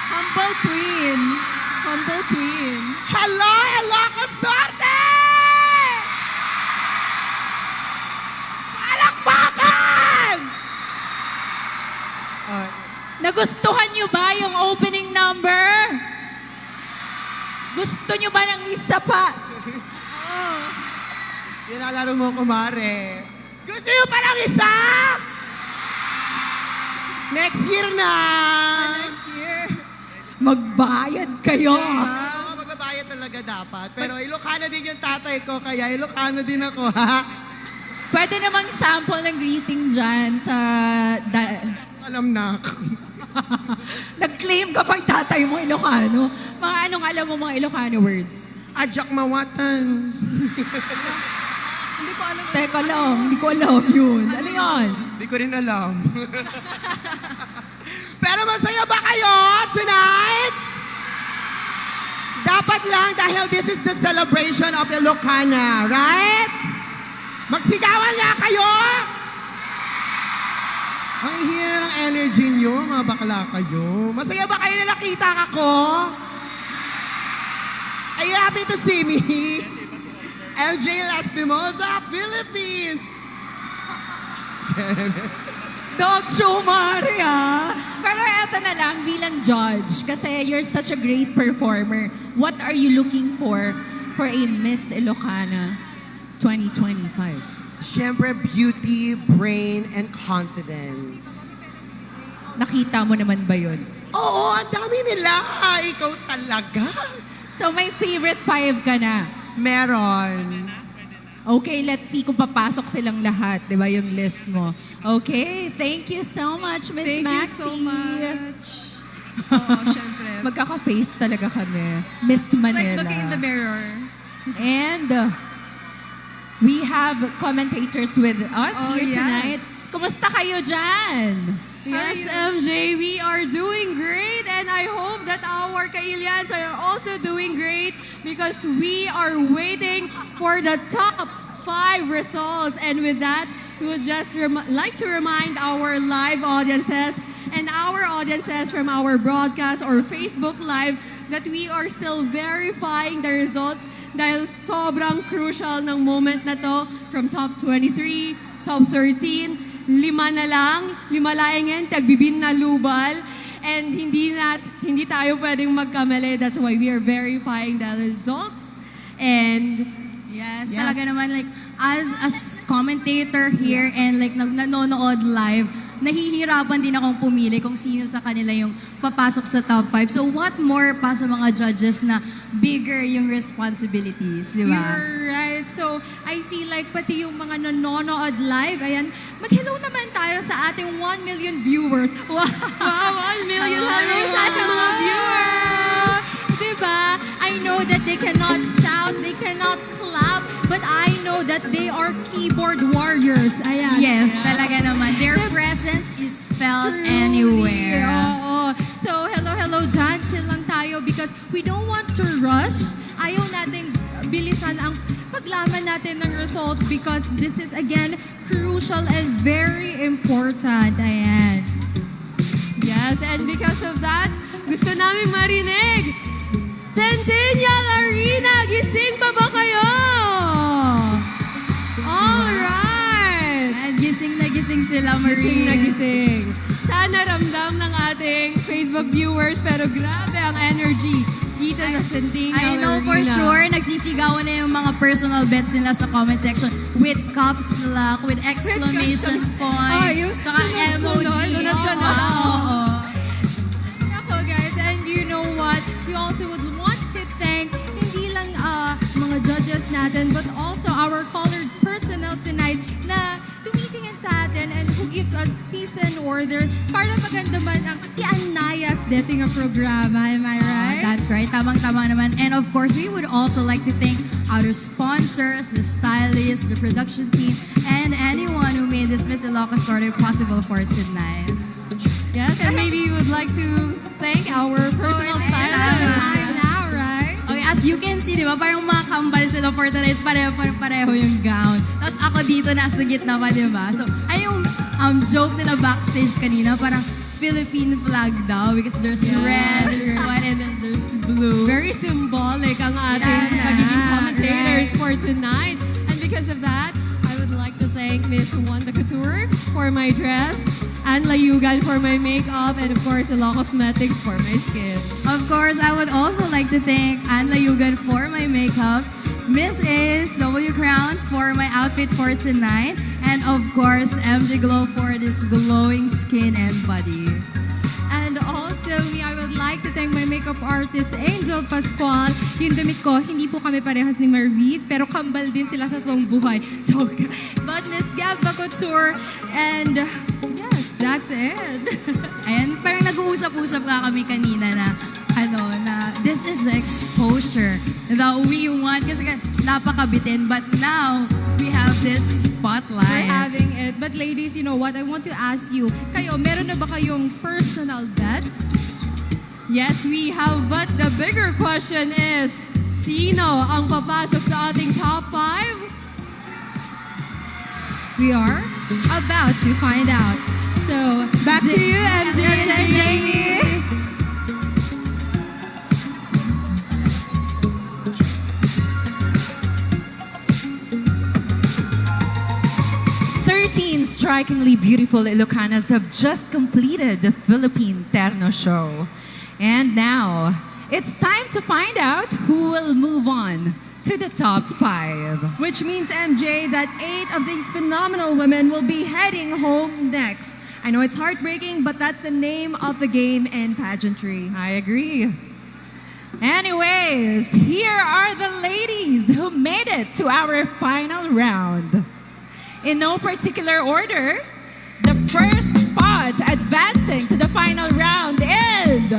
Speaker 3: Humble queen. Humble queen.
Speaker 13: Hello, ILOCOS Norte! Palakpakan!
Speaker 1: Nagustuhan nyo ba yung opening number? Gusto nyo ba ng isa pa?
Speaker 13: Nilalaro mo, kumare. Gusto nyo pa ng isa? Next year na!
Speaker 3: Next year.
Speaker 1: Magbayad kayo.
Speaker 13: Oo, magbabayad talaga dapat. Pero Ilocano din yung tatay ko, kaya Ilocano din ako, ha?
Speaker 1: Pwede namang sample ng greeting dyan sa...
Speaker 13: Alam na ako.
Speaker 1: Nag-claim ka pang tatay mo Ilocano. Mga anong alam mo mga Ilocano words?
Speaker 13: Ajak mawatan.
Speaker 3: Hindi ko alam.
Speaker 1: Teka lang, hindi ko alam yun. Ano yun?
Speaker 13: Hindi ko rin alam. Pero masaya ba kayo tonight? Dapat lang dahil this is the celebration of Ilocana, right? Magsigawan nga kayo! Ang hina ng energy nyo, mga bakla kayo. Masaya ba kayo na nakita ako? Are you happy to see me? MJ Lastimosa, Philippines!
Speaker 1: Dog show, Maria! Pero eto na lang, bilang judge, kasi you're such a great performer, what are you looking for a Miss Ilocana 2025?
Speaker 13: Siyempre, beauty, brain, and confidence.
Speaker 1: Nakita mo naman ba yun?
Speaker 13: Oo, ang dami nila. Ikaw talaga.
Speaker 1: So may favorite 5 ka na.
Speaker 13: Meron.
Speaker 1: Okay, let's see kung papasok silang lahat, di ba, yung list mo. Okay, thank you so much, Miss
Speaker 3: Thank you
Speaker 1: Maxi.
Speaker 3: so much. Oo, syempre.
Speaker 1: Magkaka-face talaga kami. Miss
Speaker 3: It's like
Speaker 1: Manila.
Speaker 3: looking in the mirror.
Speaker 1: And we have commentators with us
Speaker 3: Oh,
Speaker 1: here
Speaker 3: yes.
Speaker 1: tonight. Kumusta kayo dyan?
Speaker 3: Yes,
Speaker 5: MJ, we
Speaker 9: our Kailians are also doing great because we are waiting for the top 5 results. And with that, we would just like to remind our live audiences and our audiences from our broadcast or Facebook Live that we are still verifying the results dahil sobrang crucial ng moment na to from top 23, top 13, 5 na lang, 5 laingin, tagbibin na lubal, and hindi tayo pwedeng magkamali. That's why we are verifying the results. And
Speaker 11: Yes, talaga naman, like, as commentator here and like nanonood live, nahihirapan din akong pumili kung sino sa kanila yung papasok sa top 5. So what more pa sa mga judges na bigger yung responsibilities, di ba?
Speaker 4: You're right. So, I feel like pati yung mga nanonood live, ayan, mag-hello naman tayo sa ating 1 million viewers. Wow!
Speaker 9: 1 million hello sa ating mga viewers!
Speaker 4: Diba? I know that they cannot shout, they cannot clap, but I know that they are keyboard warriors. Ayan.
Speaker 11: Yes, talaga naman. Their presence is felt anywhere.
Speaker 4: Oo. So, hello dyan. Chill lang tayo because we don't want to rush. Ayaw nating bilisan ang paglaman natin ng result because this is, again, crucial and very important. Ayan.
Speaker 9: Yes, and because of that, gusto namin marinig, Centennial Arena, gising pa ba kayo? Alright!
Speaker 11: And gising na gising sila, Marie.
Speaker 9: Gising na gising. Sana ramdam ng ating Facebook viewers, pero grabe ang energy dito sa Centennial
Speaker 11: I know
Speaker 9: Arena.
Speaker 11: for sure, nagsisigawan na yung mga personal bets nila sa comment section with caps lock, with exclamation point, tsaka emoji.
Speaker 9: Sunod-sunod.
Speaker 11: Oo.
Speaker 4: Ako guys, and you know what? We also would want to thank hindi lang mga judges natin but also our colored personnel tonight na tumitingin sa atin and who gives us peace and order para maganda man ang ianayas dating ang programa. Am I right?
Speaker 11: That's right. Tamang-tama naman. And of course, we would also like to thank our sponsors, the stylists, the production team, and anyone who made this Miss ILOCOS NORTE possible for tonight.
Speaker 9: Yes, and maybe we would like to thank our personal stylist.
Speaker 4: Time now, right?
Speaker 11: Okay, as you can see, di ba, parang mga kambal sila for tonight, pareho yung gown. Tapos ako dito, nasa gitna pa, di ba? So, ay yung joke nila backstage kanina, parang Philippine flag daw because there's red, there's white, and then there's blue.
Speaker 9: Very symbolic ang ating magiging commentators for tonight. And because of that, I would like to thank Miss Wanda Couture for my dress, Ann Layugan for my makeup, and of course, ILOCOS Cosmetics for my skin.
Speaker 11: Of course, I would also like to thank Ann Layugan for my makeup, Miss Ace W Crown for my outfit for tonight, and of course, MJ Glow for this glowing skin and body.
Speaker 4: And also, I would like to thank my makeup artist, Angel Pascual. Yung damit ko, hindi po kami parehas ni Maurice, pero kambal din sila sa toong buhay. Joke. But Miss Gabba Couture, and yes, that's it.
Speaker 11: And parang nag-uusap-usap nga kami kanina na, na this is the exposure that we want kasi napakabitin. But now, we have this spotlight.
Speaker 4: We're having it. But ladies, you know what? I want to ask you, kayo, meron na ba kayong personal bets?
Speaker 9: Yes, we have. But the bigger question is, sino ang papasok sa ating top 5?
Speaker 4: We are about to find out. So,
Speaker 9: Back to you, MJ and Jamie.
Speaker 1: Strikingly beautiful Ilocanas have just completed the Philippine Terno show. And now, it's time to find out who will move on to the top 5.
Speaker 3: Which means, MJ, that 8 of these phenomenal women will be heading home next. I know it's heartbreaking, but that's the name of the game and pageantry.
Speaker 1: I agree. Anyways, here are the ladies who made it to our final round. In no particular order, the first spot advancing to the final round is...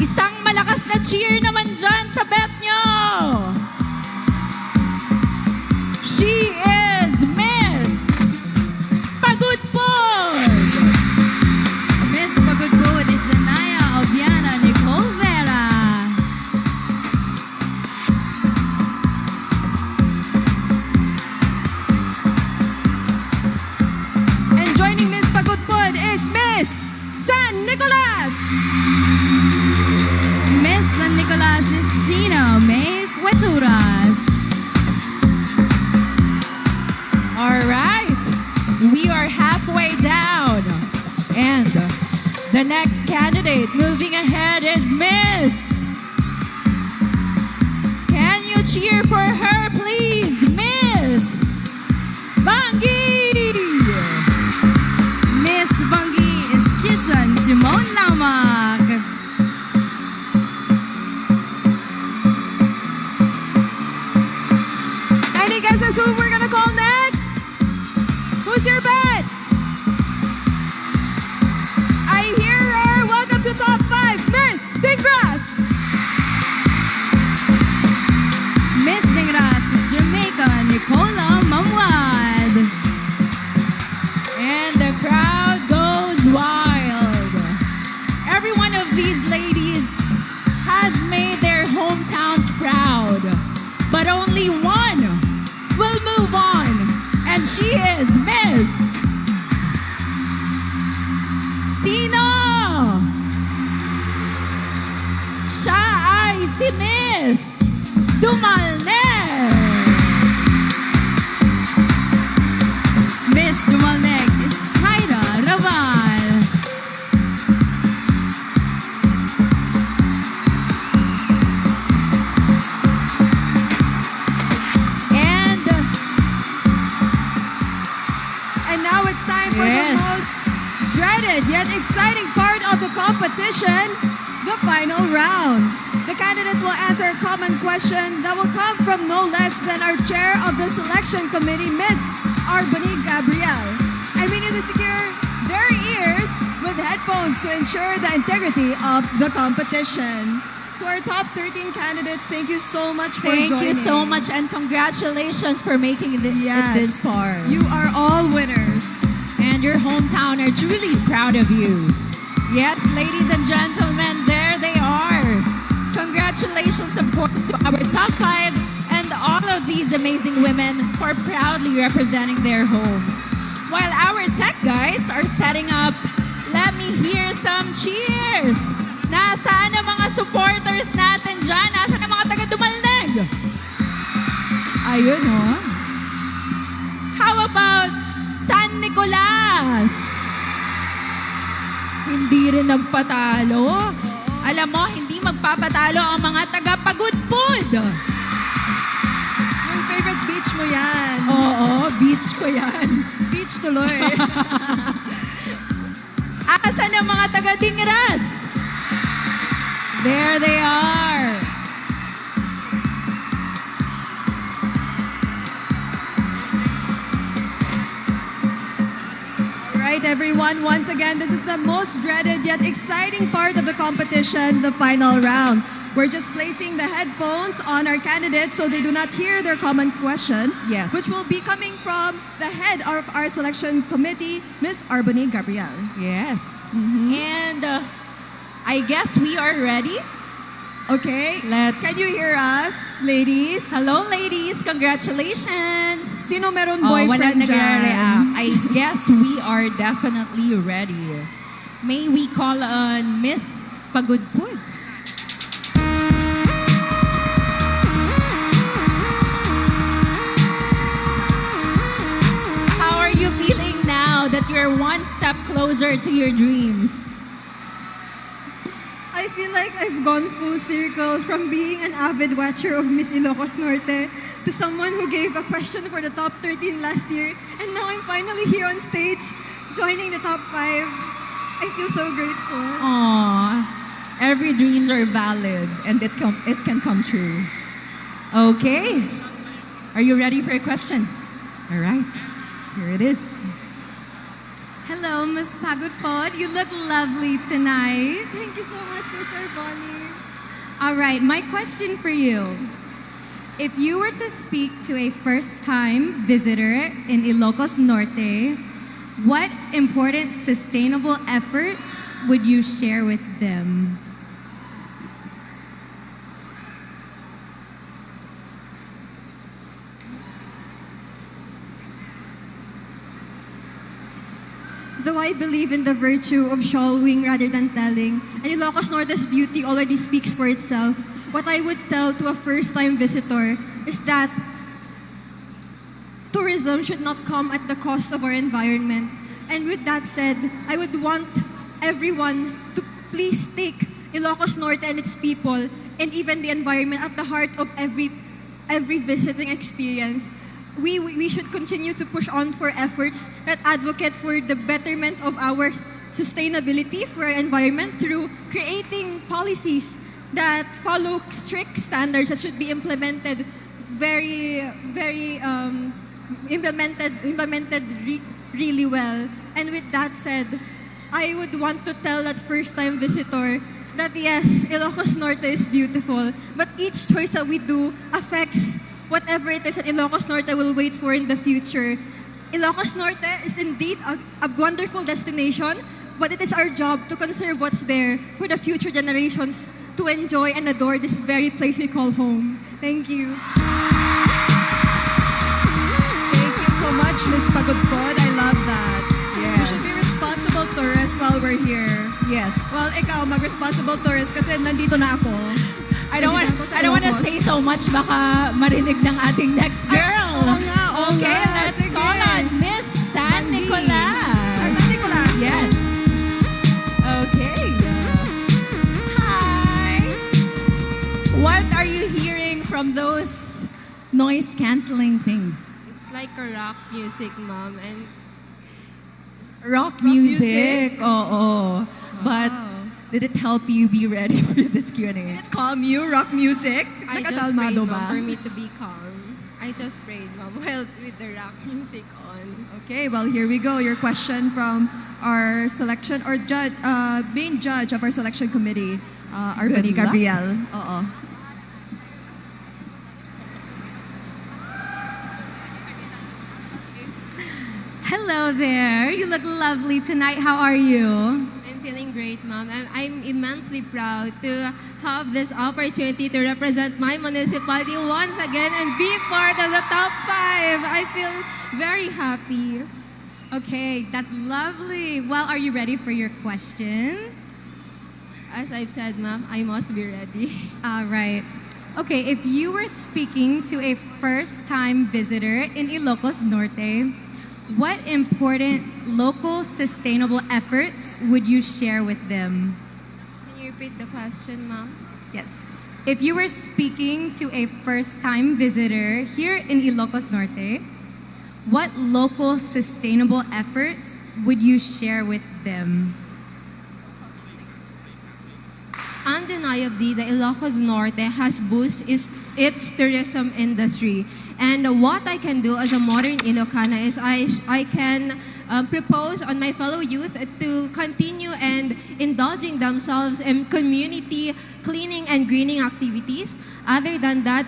Speaker 1: Isang malakas na cheer naman dyan sa bet nyo! She is Miss Pagudpod!
Speaker 11: Miss Pagudpod is Zanaya of
Speaker 1: The next candidate moving ahead is Miss. Can you cheer for her, please? Miss Bangi!
Speaker 11: Miss Bangi is Kishan Simone Lamak.
Speaker 3: Any guesses who we're gonna call next? Who's your bet? I hear her. Welcome to top 5, Miss Digras.
Speaker 11: Miss Dingras is Jamaica Nicola Mamwad.
Speaker 1: And the crowd goes wild. Every one of these ladies has made their hometowns proud. But only one will move on. And she is Miss. Sino? Siya ay si Miss Dumalneg.
Speaker 11: Miss Dumalneg is Kyra Raval.
Speaker 3: And now it's time for the most dreaded yet exciting part of the competition, the final round. The candidates will answer a common question that will come from no less than our chair of the selection committee, Miss Arbony Gabrielle. And we need to secure their ears with headphones to ensure the integrity of the competition. To our top 13 candidates, thank you so much for joining.
Speaker 1: Thank you so much and congratulations for making it this far.
Speaker 3: You are all winners.
Speaker 1: And your hometown are truly proud of you. Yes, ladies and gentlemen, there they are. Congratulations, of course, to our top 5 and all of these amazing women for proudly representing their homes. While our tech guys are setting up, let me hear some cheers. Nasaan ang mga supporters natin dyan? Nasaan ang mga taga-Dumalneg? Ayun, oh. How about San Nicolas? Hindi rin nagpatalo. Alam mo, hindi magpapatalo ang mga taga-Pagudpud.
Speaker 3: Yung favorite beach mo yan.
Speaker 1: Oo, beach ko yan.
Speaker 3: Beach tuloy.
Speaker 1: Asan ang mga taga-Dingras? There they are.
Speaker 3: Alright, everyone, once again, this is the most dreaded yet exciting part of the competition, the final round. We're just placing the headphones on our candidates so they do not hear their common question,
Speaker 1: Yes.
Speaker 3: which will be coming from the head of our selection committee, Miss Arbony Gabrielle.
Speaker 1: Yes. And I guess we are ready.
Speaker 3: Okay,
Speaker 1: Can
Speaker 3: you hear us, ladies?
Speaker 1: Hello, ladies. Congratulations.
Speaker 3: Sino meron
Speaker 1: Walang
Speaker 3: boyfriend
Speaker 1: nagre-react.
Speaker 3: dyan?
Speaker 1: I guess we are definitely ready. May we call on Miss Pagudpud? How are you feeling now that you're one step closer to your dreams?
Speaker 14: I feel like I've gone full circle from being an avid watcher of Miss ILOCOS NORTE to someone who gave a question for the top 13 last year, and now I'm finally here on stage joining the top 5. I feel so grateful.
Speaker 1: Aww, every dreams are valid and it can come true. Okay, are you ready for a question? All right, here it is.
Speaker 7: Hello, Miss Pagudpod. You look lovely tonight.
Speaker 14: Thank you so much, Mr. Bonnie.
Speaker 7: All right, my question for you. If you were to speak to a first-time visitor in ILOCOS Norte, what important sustainable efforts would you share with them?
Speaker 14: Though I believe in the virtue of showing rather than telling, and ILOCOS Norte's beauty already speaks for itself, what I would tell to a first-time visitor is that tourism should not come at the cost of our environment. And with that said, I would want everyone to please take Ilocos Norte and its people and even the environment at the heart of every visiting experience. We should continue to push on for efforts that advocate for the betterment of our sustainability for our environment through creating policies that follow strict standards that should be implemented really well. And with that said, I would want to tell that first-time visitor that yes, Ilocos Norte is beautiful, but each choice that we do affects whatever it is that Ilocos Norte will wait for in the future. Ilocos Norte is indeed a wonderful destination, but it is our job to conserve what's there for the future generations to enjoy and adore this very place we call home. Thank you.
Speaker 9: Thank you so much, Miss Pagudpod. I love that.
Speaker 1: Yes.
Speaker 9: We should be responsible tourists while we're here.
Speaker 1: Yes.
Speaker 9: Well, ikaw, mag-responsible tourist kasi nandito na ako.
Speaker 1: I don't want to say so much, baka marinig ng ating next girl.
Speaker 9: Oo
Speaker 1: Okay,
Speaker 9: nga.
Speaker 1: let's
Speaker 9: Sige.
Speaker 1: call on Miss San Nicolas.
Speaker 9: San Nicolas.
Speaker 1: Yes. Okay. Hi. What are you hearing from those noise canceling thing?
Speaker 8: It's like a rock music, Mom, and
Speaker 1: Rock music. Oo. But did it help you be ready for this Q&A?
Speaker 3: Did it calm you, rock music?
Speaker 8: I just prayed,
Speaker 3: Nakakalmado
Speaker 8: Mom,
Speaker 3: ba?
Speaker 8: for me to be calm. I just prayed, Mom, well, with the rock music on.
Speaker 3: Okay, well, here we go. Your question from our selection or judge, main judge of our selection committee, Arbany
Speaker 1: Good luck.
Speaker 3: Gabriel. Oo.
Speaker 11: Hello there. You look lovely tonight. How are you?
Speaker 8: I'm feeling great, Mom. I'm immensely proud to have this opportunity to represent my municipality once again and be part of the top 5. I feel very happy.
Speaker 11: Okay, that's lovely. Well, are you ready for your question?
Speaker 8: As I've said, Ma'am, I must be ready.
Speaker 11: All right. Okay, if you were speaking to a first-time visitor in Ilocos Norte, what important local sustainable efforts would you share with them?
Speaker 8: Can you repeat the question, Ma'am?
Speaker 11: Yes. If you were speaking to a first-time visitor here in Ilocos Norte, what local sustainable efforts would you share with them?
Speaker 8: Undeniably, the Ilocos Norte has boosted its tourism industry. And what I can do as a modern Ilocana is I can propose on my fellow youth to continue and indulging themselves in community cleaning and greening activities. Other than that,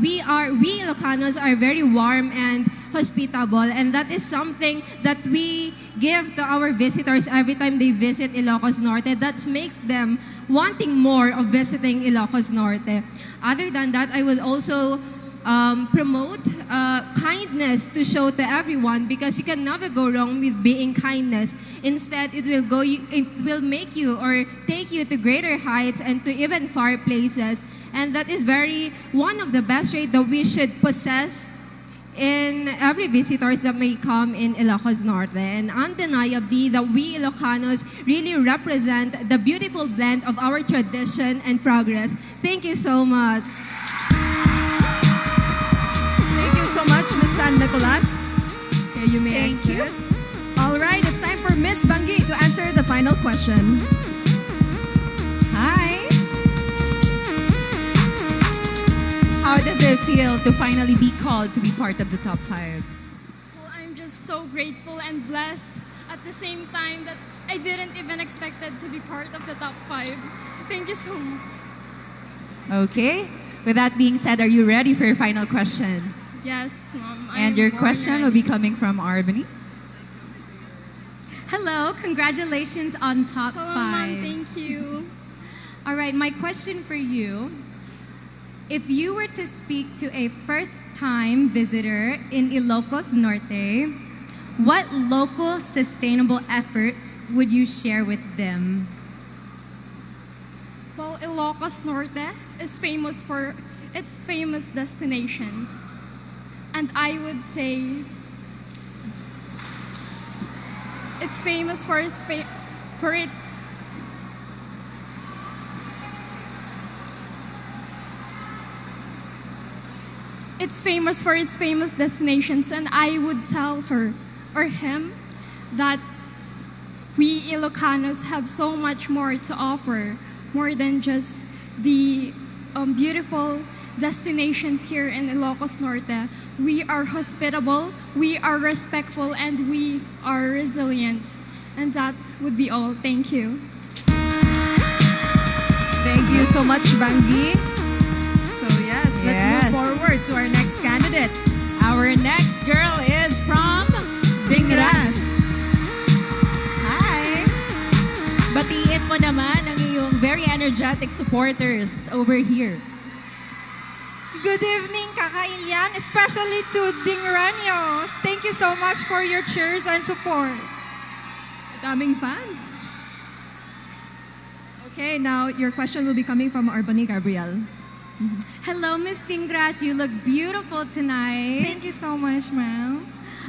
Speaker 8: we Ilocanos are very warm and hospitable, and that is something that we give to our visitors every time they visit Ilocos Norte. That makes them wanting more of visiting Ilocos Norte. Other than that, I will also promote kindness to show to everyone, because you can never go wrong with being kindness. Instead, it will make you or take you to greater heights and to even far places. And that is one of the best traits that we should possess in every visitors that may come in Ilocos Norte. And undeniably, that we Ilocanos really represent the beautiful blend of our tradition and progress. Thank you so much.
Speaker 3: Thank you so much, Miss San Nicolas. Okay, you may
Speaker 1: Thank
Speaker 3: exit.
Speaker 1: you.
Speaker 3: All right, it's time for Miss Bangi to answer the final question.
Speaker 1: Hi. How does it feel to finally be called to be part of the top 5?
Speaker 5: Well, I'm just so grateful and blessed at the same time that I didn't even expect it to be part of the top 5. Thank you so much.
Speaker 1: Okay. With that being said, are you ready for your final question?
Speaker 5: Yes, Mom.
Speaker 1: And your question will be coming from Arbany.
Speaker 11: Hello, congratulations on top 5.
Speaker 5: Hello, Mom. Thank you.
Speaker 11: All right, my question for you. If you were to speak to a first-time visitor in Ilocos Norte, what local sustainable efforts would you share with them?
Speaker 5: Well, Ilocos Norte is famous for its famous destinations. And I would say it's famous for its for its It's famous for its famous destinations, and I would tell her or him that we Ilocanos have so much more to offer, more than just the beautiful destinations here in Ilocos Norte. We are hospitable, we are respectful, and we are resilient. And that would be all. Thank you.
Speaker 3: Thank you so much, Bangi. So yes, let's move forward to our next candidate.
Speaker 1: Our next girl is from Dingras. Hi! Batiin mo naman ang iyong very energetic supporters over here.
Speaker 5: Good evening, Kakailian, especially to Dingranios. Thank you so much for your cheers and support.
Speaker 3: Daming fans. Okay, now your question will be coming from Arbani Gabriel.
Speaker 12: Hello, Miss Dingras. You look beautiful tonight.
Speaker 5: Thank you so much, ma'am.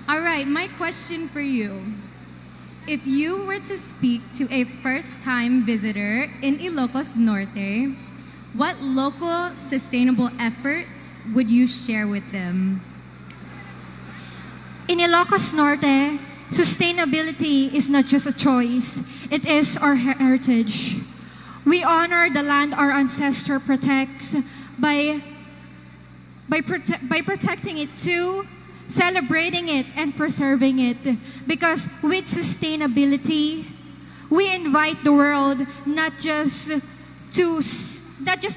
Speaker 12: All right, my question for you. If you were to speak to a first-time visitor in Ilocos Norte, what local sustainable efforts would you share with them?
Speaker 6: In Ilocos Norte, sustainability is not just a choice, it is our heritage. We honor the land our ancestor protects by protecting it too, celebrating it, and preserving it. Because with sustainability, we invite the world not just to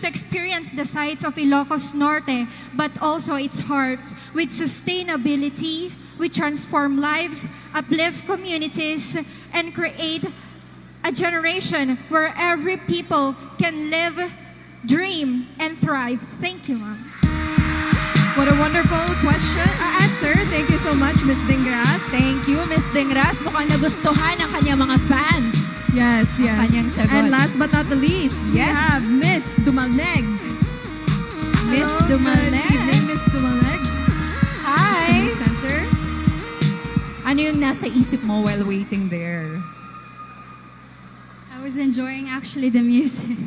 Speaker 6: experience the sights of Ilocos Norte, but also its heart. With sustainability, we transform lives, uplift communities, and create a generation where every people can live, dream, and thrive. Thank you, ma'am.
Speaker 3: What a wonderful answer. Thank you so much, Miss Dingras.
Speaker 1: Thank you, Miss Dingras. Mukhang nagustuhan ng kanyang mga fans.
Speaker 3: Yes, yes.
Speaker 1: Kanyang sagot.
Speaker 3: And last but not the least, we have Miss Dumalneg.
Speaker 1: Miss Dumalneg.
Speaker 3: Good evening, Miss Dumalneg.
Speaker 1: Hi!
Speaker 3: Center.
Speaker 1: Ano yung nasa isip mo while waiting there?
Speaker 7: I was enjoying actually the music.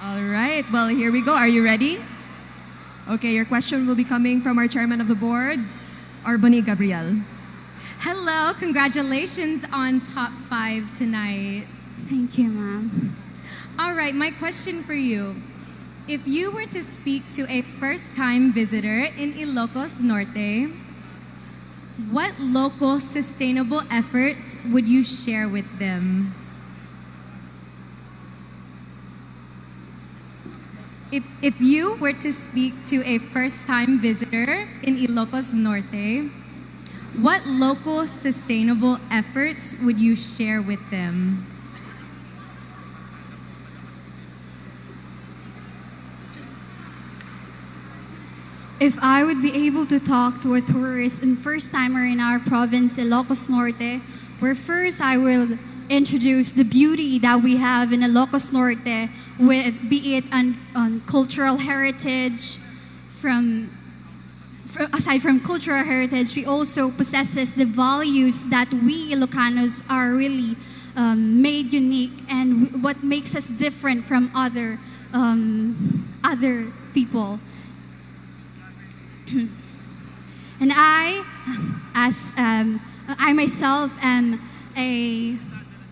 Speaker 3: All right, well, here we go. Are you ready? Okay, your question will be coming from our chairman of the board, Arbani Gabriel.
Speaker 12: Hello, congratulations on top 5 tonight.
Speaker 7: Thank you, ma'am.
Speaker 12: All right, my question for you. If you were to speak to a first-time visitor in Ilocos Norte, what local sustainable efforts would you share with them? If you were to speak to a first-time visitor in Ilocos Norte, what local sustainable efforts would you share with them?
Speaker 7: If I would be able to talk to a tourist and first-timer in our province, Ilocos Norte, where first I will introduce the beauty that we have in Ilocos Norte, with, be it on cultural heritage, aside from cultural heritage, we also possesses the values that we Ilocanos are really made unique, and what makes us different from other people. And I myself am a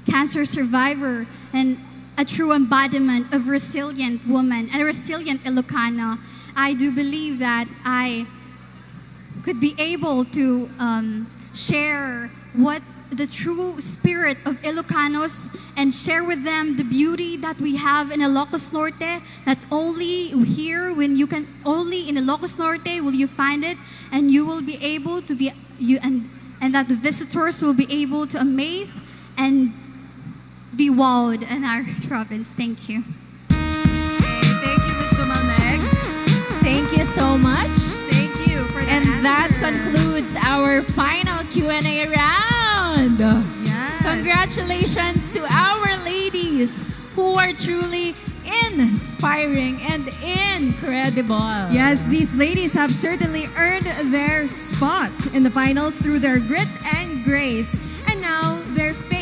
Speaker 7: cancer survivor and a true embodiment of resilient woman and a resilient Ilocano. I do believe that I could be able to share what the true spirit of Ilocanos and share with them the beauty that we have in Ilocos Norte, that only here, only in Ilocos Norte will you find it, and you will be able to be, and that the visitors will be able to amaze and be wowed in our province. Thank you.
Speaker 3: Thank you, Ms. Dumalneg.
Speaker 1: Thank you so much.
Speaker 3: Thank you for that
Speaker 1: And that
Speaker 3: answer.
Speaker 1: concludes our final Q&A round.
Speaker 3: Yes.
Speaker 1: Congratulations to our ladies who are truly inspiring and incredible.
Speaker 3: Yes, these ladies have certainly earned their spot in the finals through their grit and grace. And now their fate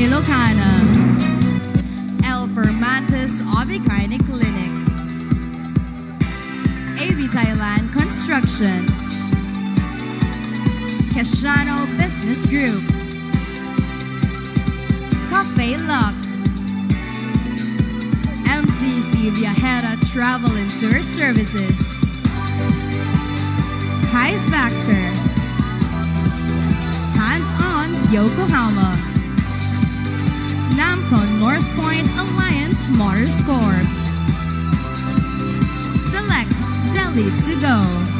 Speaker 11: Ilocana. L for Mantis Obicaine Clinic. AV Thailand Construction. Casiano Business Group. Cafe Luck. MCC Viajera Travel and Tour Services. High Factor. Hands On Yokohama. Namco North Point Alliance Motors Corp. Select Delhi to Go.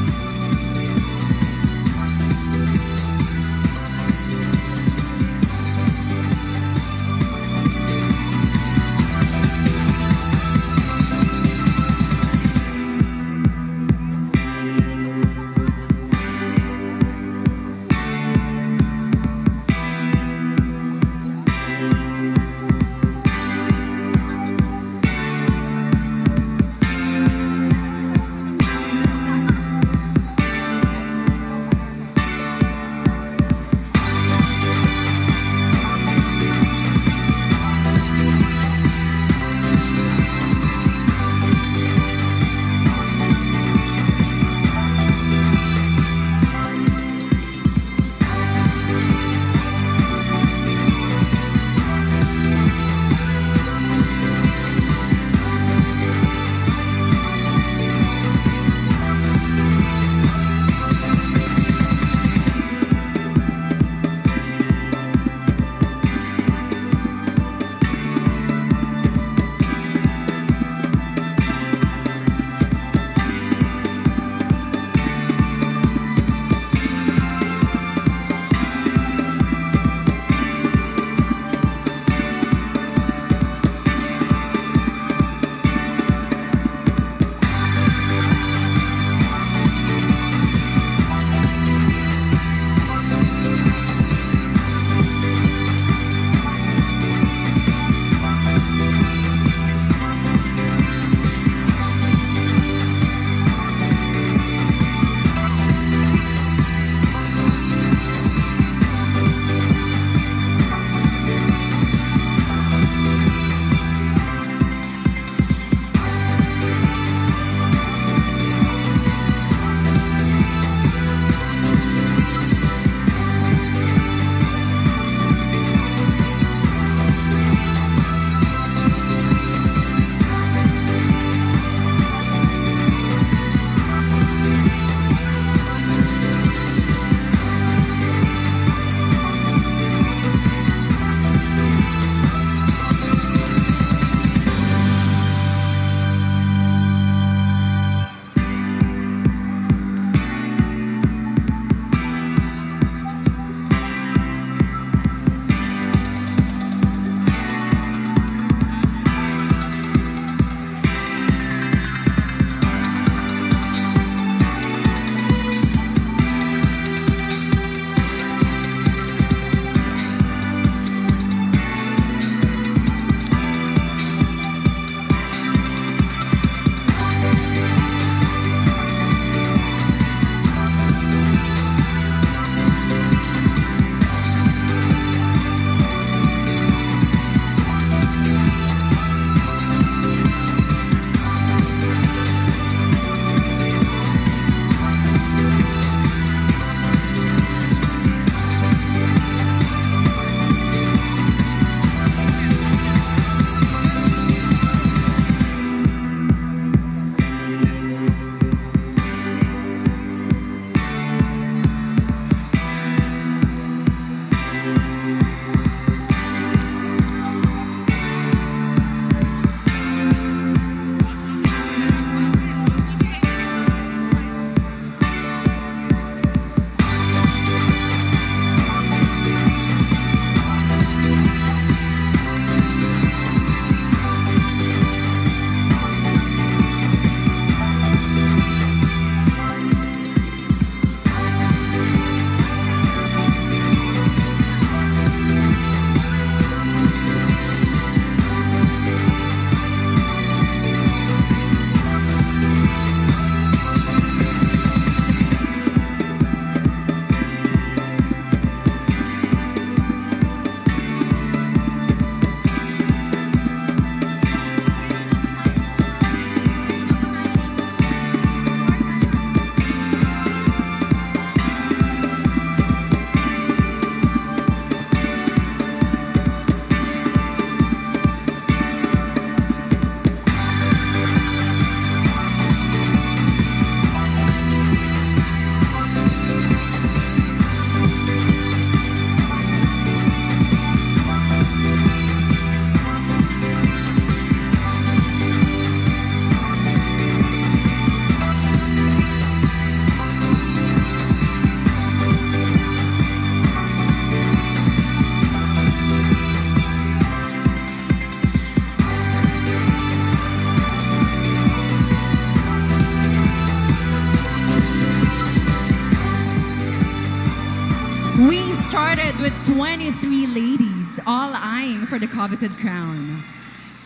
Speaker 1: with 23 ladies, all eyeing for the coveted crown.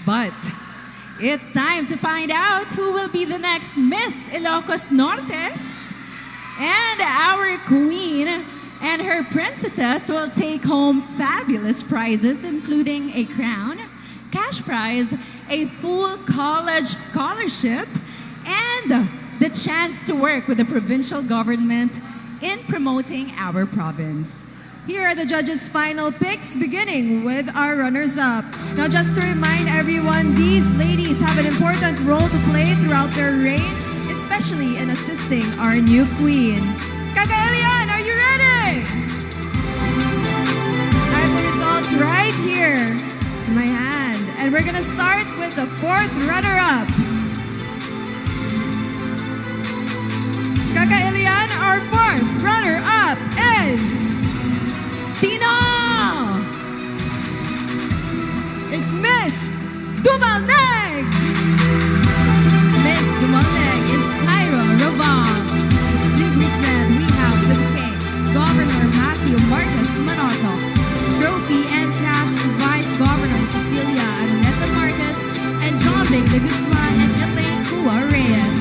Speaker 1: But it's time to find out who will be the next Miss Ilocos Norte. And our queen and her princesses will take home fabulous prizes, including a crown, cash prize, a full college scholarship, and the chance to work with the provincial government in promoting our province.
Speaker 3: Here are the judges' final picks, beginning with our runners-up. Now, just to remind everyone, these ladies have an important role to play throughout their reign, especially in assisting our new queen. Kaka Elian, are you ready? I have the results right here in my hand. And we're gonna start with the fourth runner-up. Kaka Elian, our fourth runner-up is...
Speaker 1: Sino?
Speaker 3: It's Miss Dumalneg!
Speaker 11: Miss Dumalneg is Kyra Roval. To present, we have the bouquet, Governor Matthew Marcos Manoto, trophy and cash to Vice Governor Cecilia Araneta Marcos, and John Vic de Guzman and Elaine Cua Reyes.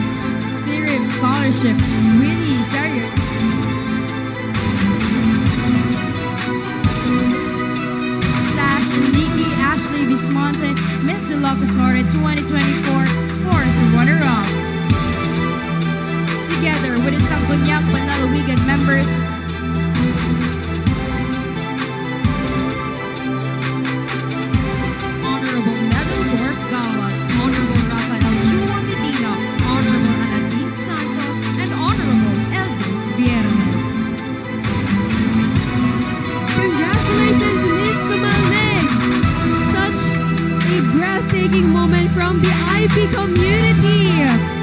Speaker 11: Syrup Scholarship, Willie Serio. Sash and Nikki Ashley Vismonte, Miss Ilocos Norte 2024, fourth runner-up. Together with the Sangguniang Panlalawigan members,
Speaker 4: Honorable Medal Dwarf Gawat, Honorable Rafael Chua Medina, Honorable Aladin Santos, and Honorable Elvin Viernes.
Speaker 9: Congratulations, Miss Dumalneg! Such a breathtaking moment from the IP community.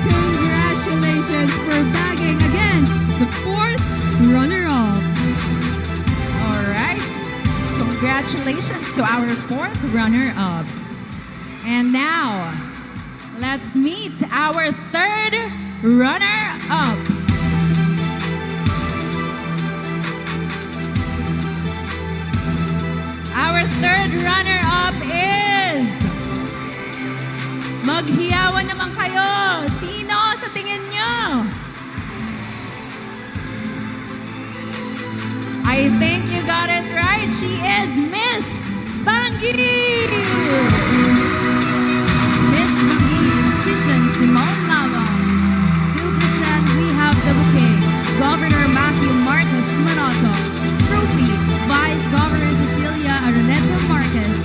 Speaker 9: Congratulations for bagging again the fourth runner-up.
Speaker 1: All right. Congratulations to our fourth runner-up. And now, let's meet our third runner-up. Our third runner-up is... Maghiyawan naman kayo. Sino sa tingin nyo? I think you got it right. She is Miss Bangi!
Speaker 11: Miss Bangi is Kishan Simone Lava. To present, we have the bouquet, Governor Matthew Marcos Manoto, trophy, Vice Governor Cecilia Araneta Marcos,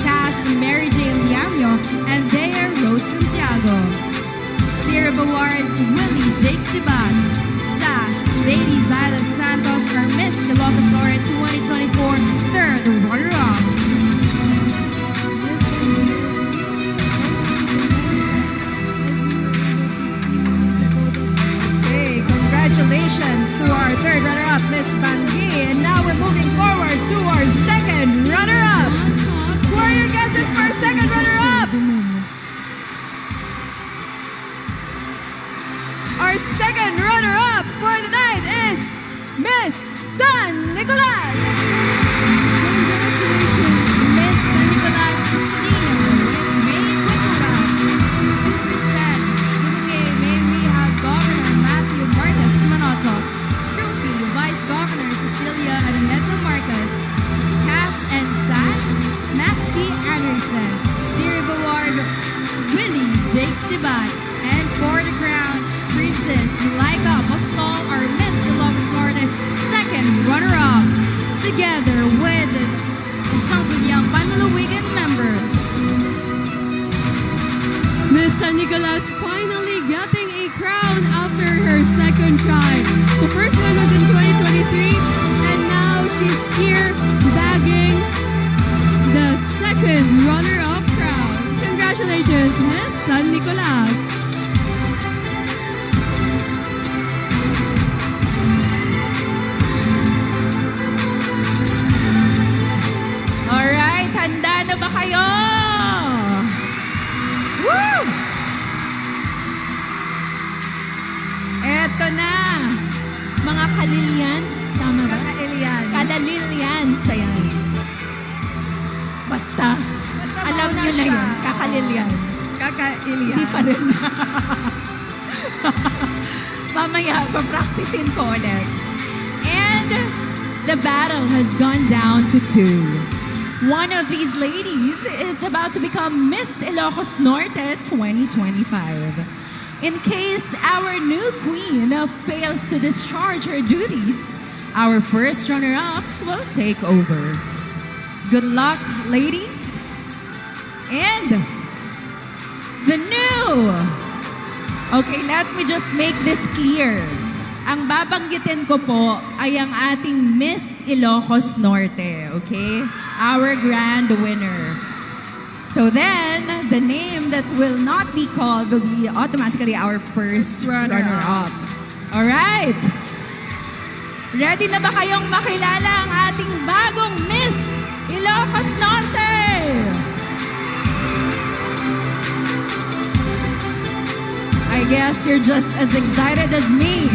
Speaker 11: cash, Mary Jane Liamio, and Dea Rose Santiago. Syrup Award, Willie Jake Sibat. Sash, Lady Zyla Santos, our Miss Ilocos Norte 2024, third runner-up.
Speaker 3: Okay, congratulations to our third runner-up, Miss Bangi. And now we're moving forward to our second runner-up. Who are your guesses for our second runner-up? Our second runner-up for the night is Miss San Nicolas.
Speaker 11: Miss San Nicolas Sheena with May Quinturas. To present, the bouquet, may we have Governor Matthew Marcos Manoto, trophy, Vice Governor Cecilia Araneta Marcos, cash and sash, Maxi Anderson, Syrup Award, Willie Jake Sibat, and for the crown, Princess Laika Postol, our Miss Ilocos Norte second runner-up, together with the Sangguniang Panlalawigan members.
Speaker 9: Miss San Nicolas finally getting a crown after her second try. The first one was in 2023, and now she's here bagging the second runner-up crown. Congratulations, Miss San Nicolas.
Speaker 1: Alright, handa na ba kayo? Woo! Eto na, mga kalilians, tama ba?
Speaker 3: Kaka Elian.
Speaker 1: Kalalilians, na yun. Kakalil yan.
Speaker 3: Kakailya.
Speaker 1: Hindi pa rin. Mamaya, papracticein ko ulit. And the battle has gone down to 2. One of these ladies is about to become Miss Ilocos Norte 2025. In case our new queen fails to discharge her duties, our first runner-up will take over. Good luck, ladies. And the new... Okay, let me just make this clear. Ang babanggitin ko po ay ang ating Miss Ilocos Norte, okay? Our grand winner. So then, the name that will not be called will be automatically our first runner-up. Alright! Ready na ba kayong makilala ang ating bagong Miss Ilocos Norte? I guess you're just as excited as me.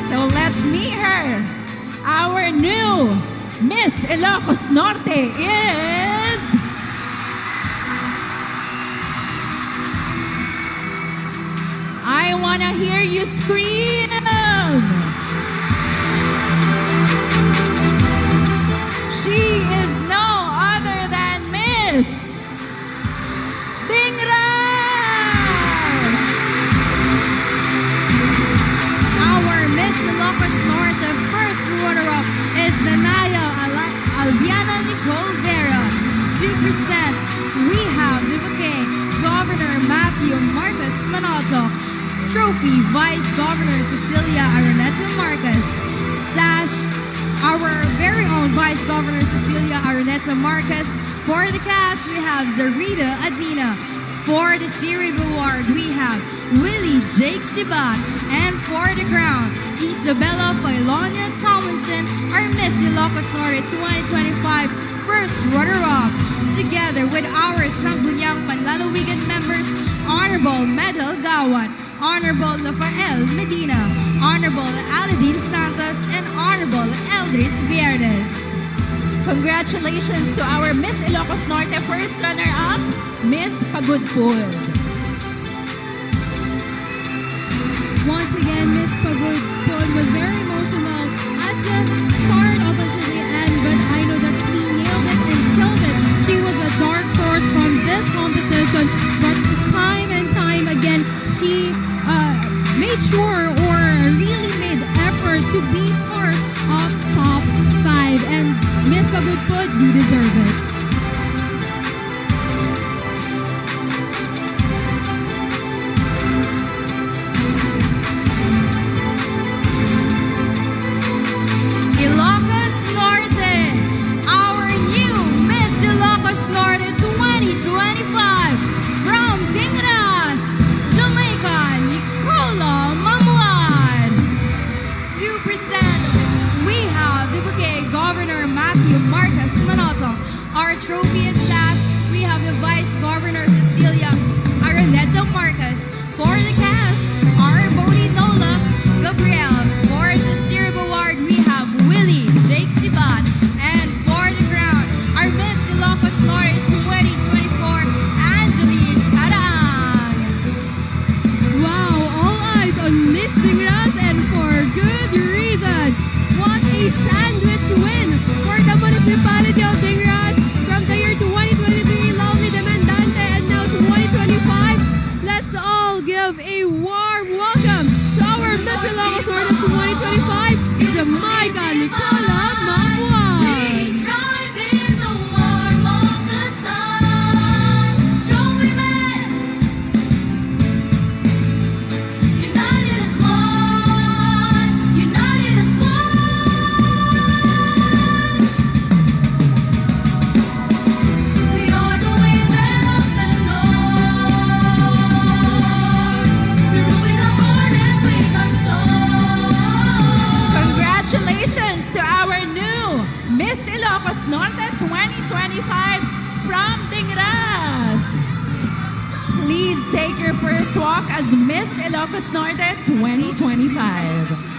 Speaker 1: So let's meet her. Our new Miss Ilocos Norte is... I wanna hear you scream! She is no other than Miss Dingras!
Speaker 11: Our Miss Ilocos Norte first runner-up is Zanaya Albiana Nicole Vera. 2%. We have the bouquet, Governor Matthew Marcos Manoto. Trophy, Vice Governor Cecilia Araneta Marcos. Sash, our very own Vice Governor Cecilia Araneta Marcos. For the cash, we have Zarita Adina. For the Series Award, we have Willie Jake Sibat. And for the crown, Isabella Philonia Tomlinson, our Miss Ilocos Norte 2025 first runner-up. Together with our Sangguniang Panlalawigan members, Honorable Medal Gawat, Honorable Rafael Medina, Honorable Aladin Santos, and Honorable Eldritz Viernes.
Speaker 1: Congratulations to our Miss Ilocos Norte first runner-up, Miss Pagudpud.
Speaker 9: Once again, Miss Pagudpud was very emotional at the start up until the end, but I know that she nailed it and killed it. She was a dark horse from this competition, but time and time again, she made sure or really made effort to be part of top 5. And Miss Pagudpud, you deserve it.
Speaker 11: Ilocos Norte, our new Miss Ilocos Norte 2025 from Dingras, Jamaica, Nicola Mamuan. 2%. We have the bouquet, Governor Matthew Marcos Manoto. Our trophy and sash, we have the Vice Governor Cecilia Araneta Marcos. For the cash, our Boni Nola Gabriel. For the Series Award, we have Willie Jake Sibat. And for the crown, our Miss Ilocos Norte 2024, Angeline Caraang.
Speaker 9: Wow, all eyes on Miss Dingras, and for good reason. What a sandwich win for the municipality of Dingras from the year 2023, lovely demandante, and now 2025. Let's all give a warm welcome to our Miss Ilocos Norte 2025, Jamaica, Nicola Mamuan.
Speaker 1: Congratulations to our new Miss Ilocos Norte 2025 from Dingras. Please take your first walk as Miss Ilocos Norte 2025.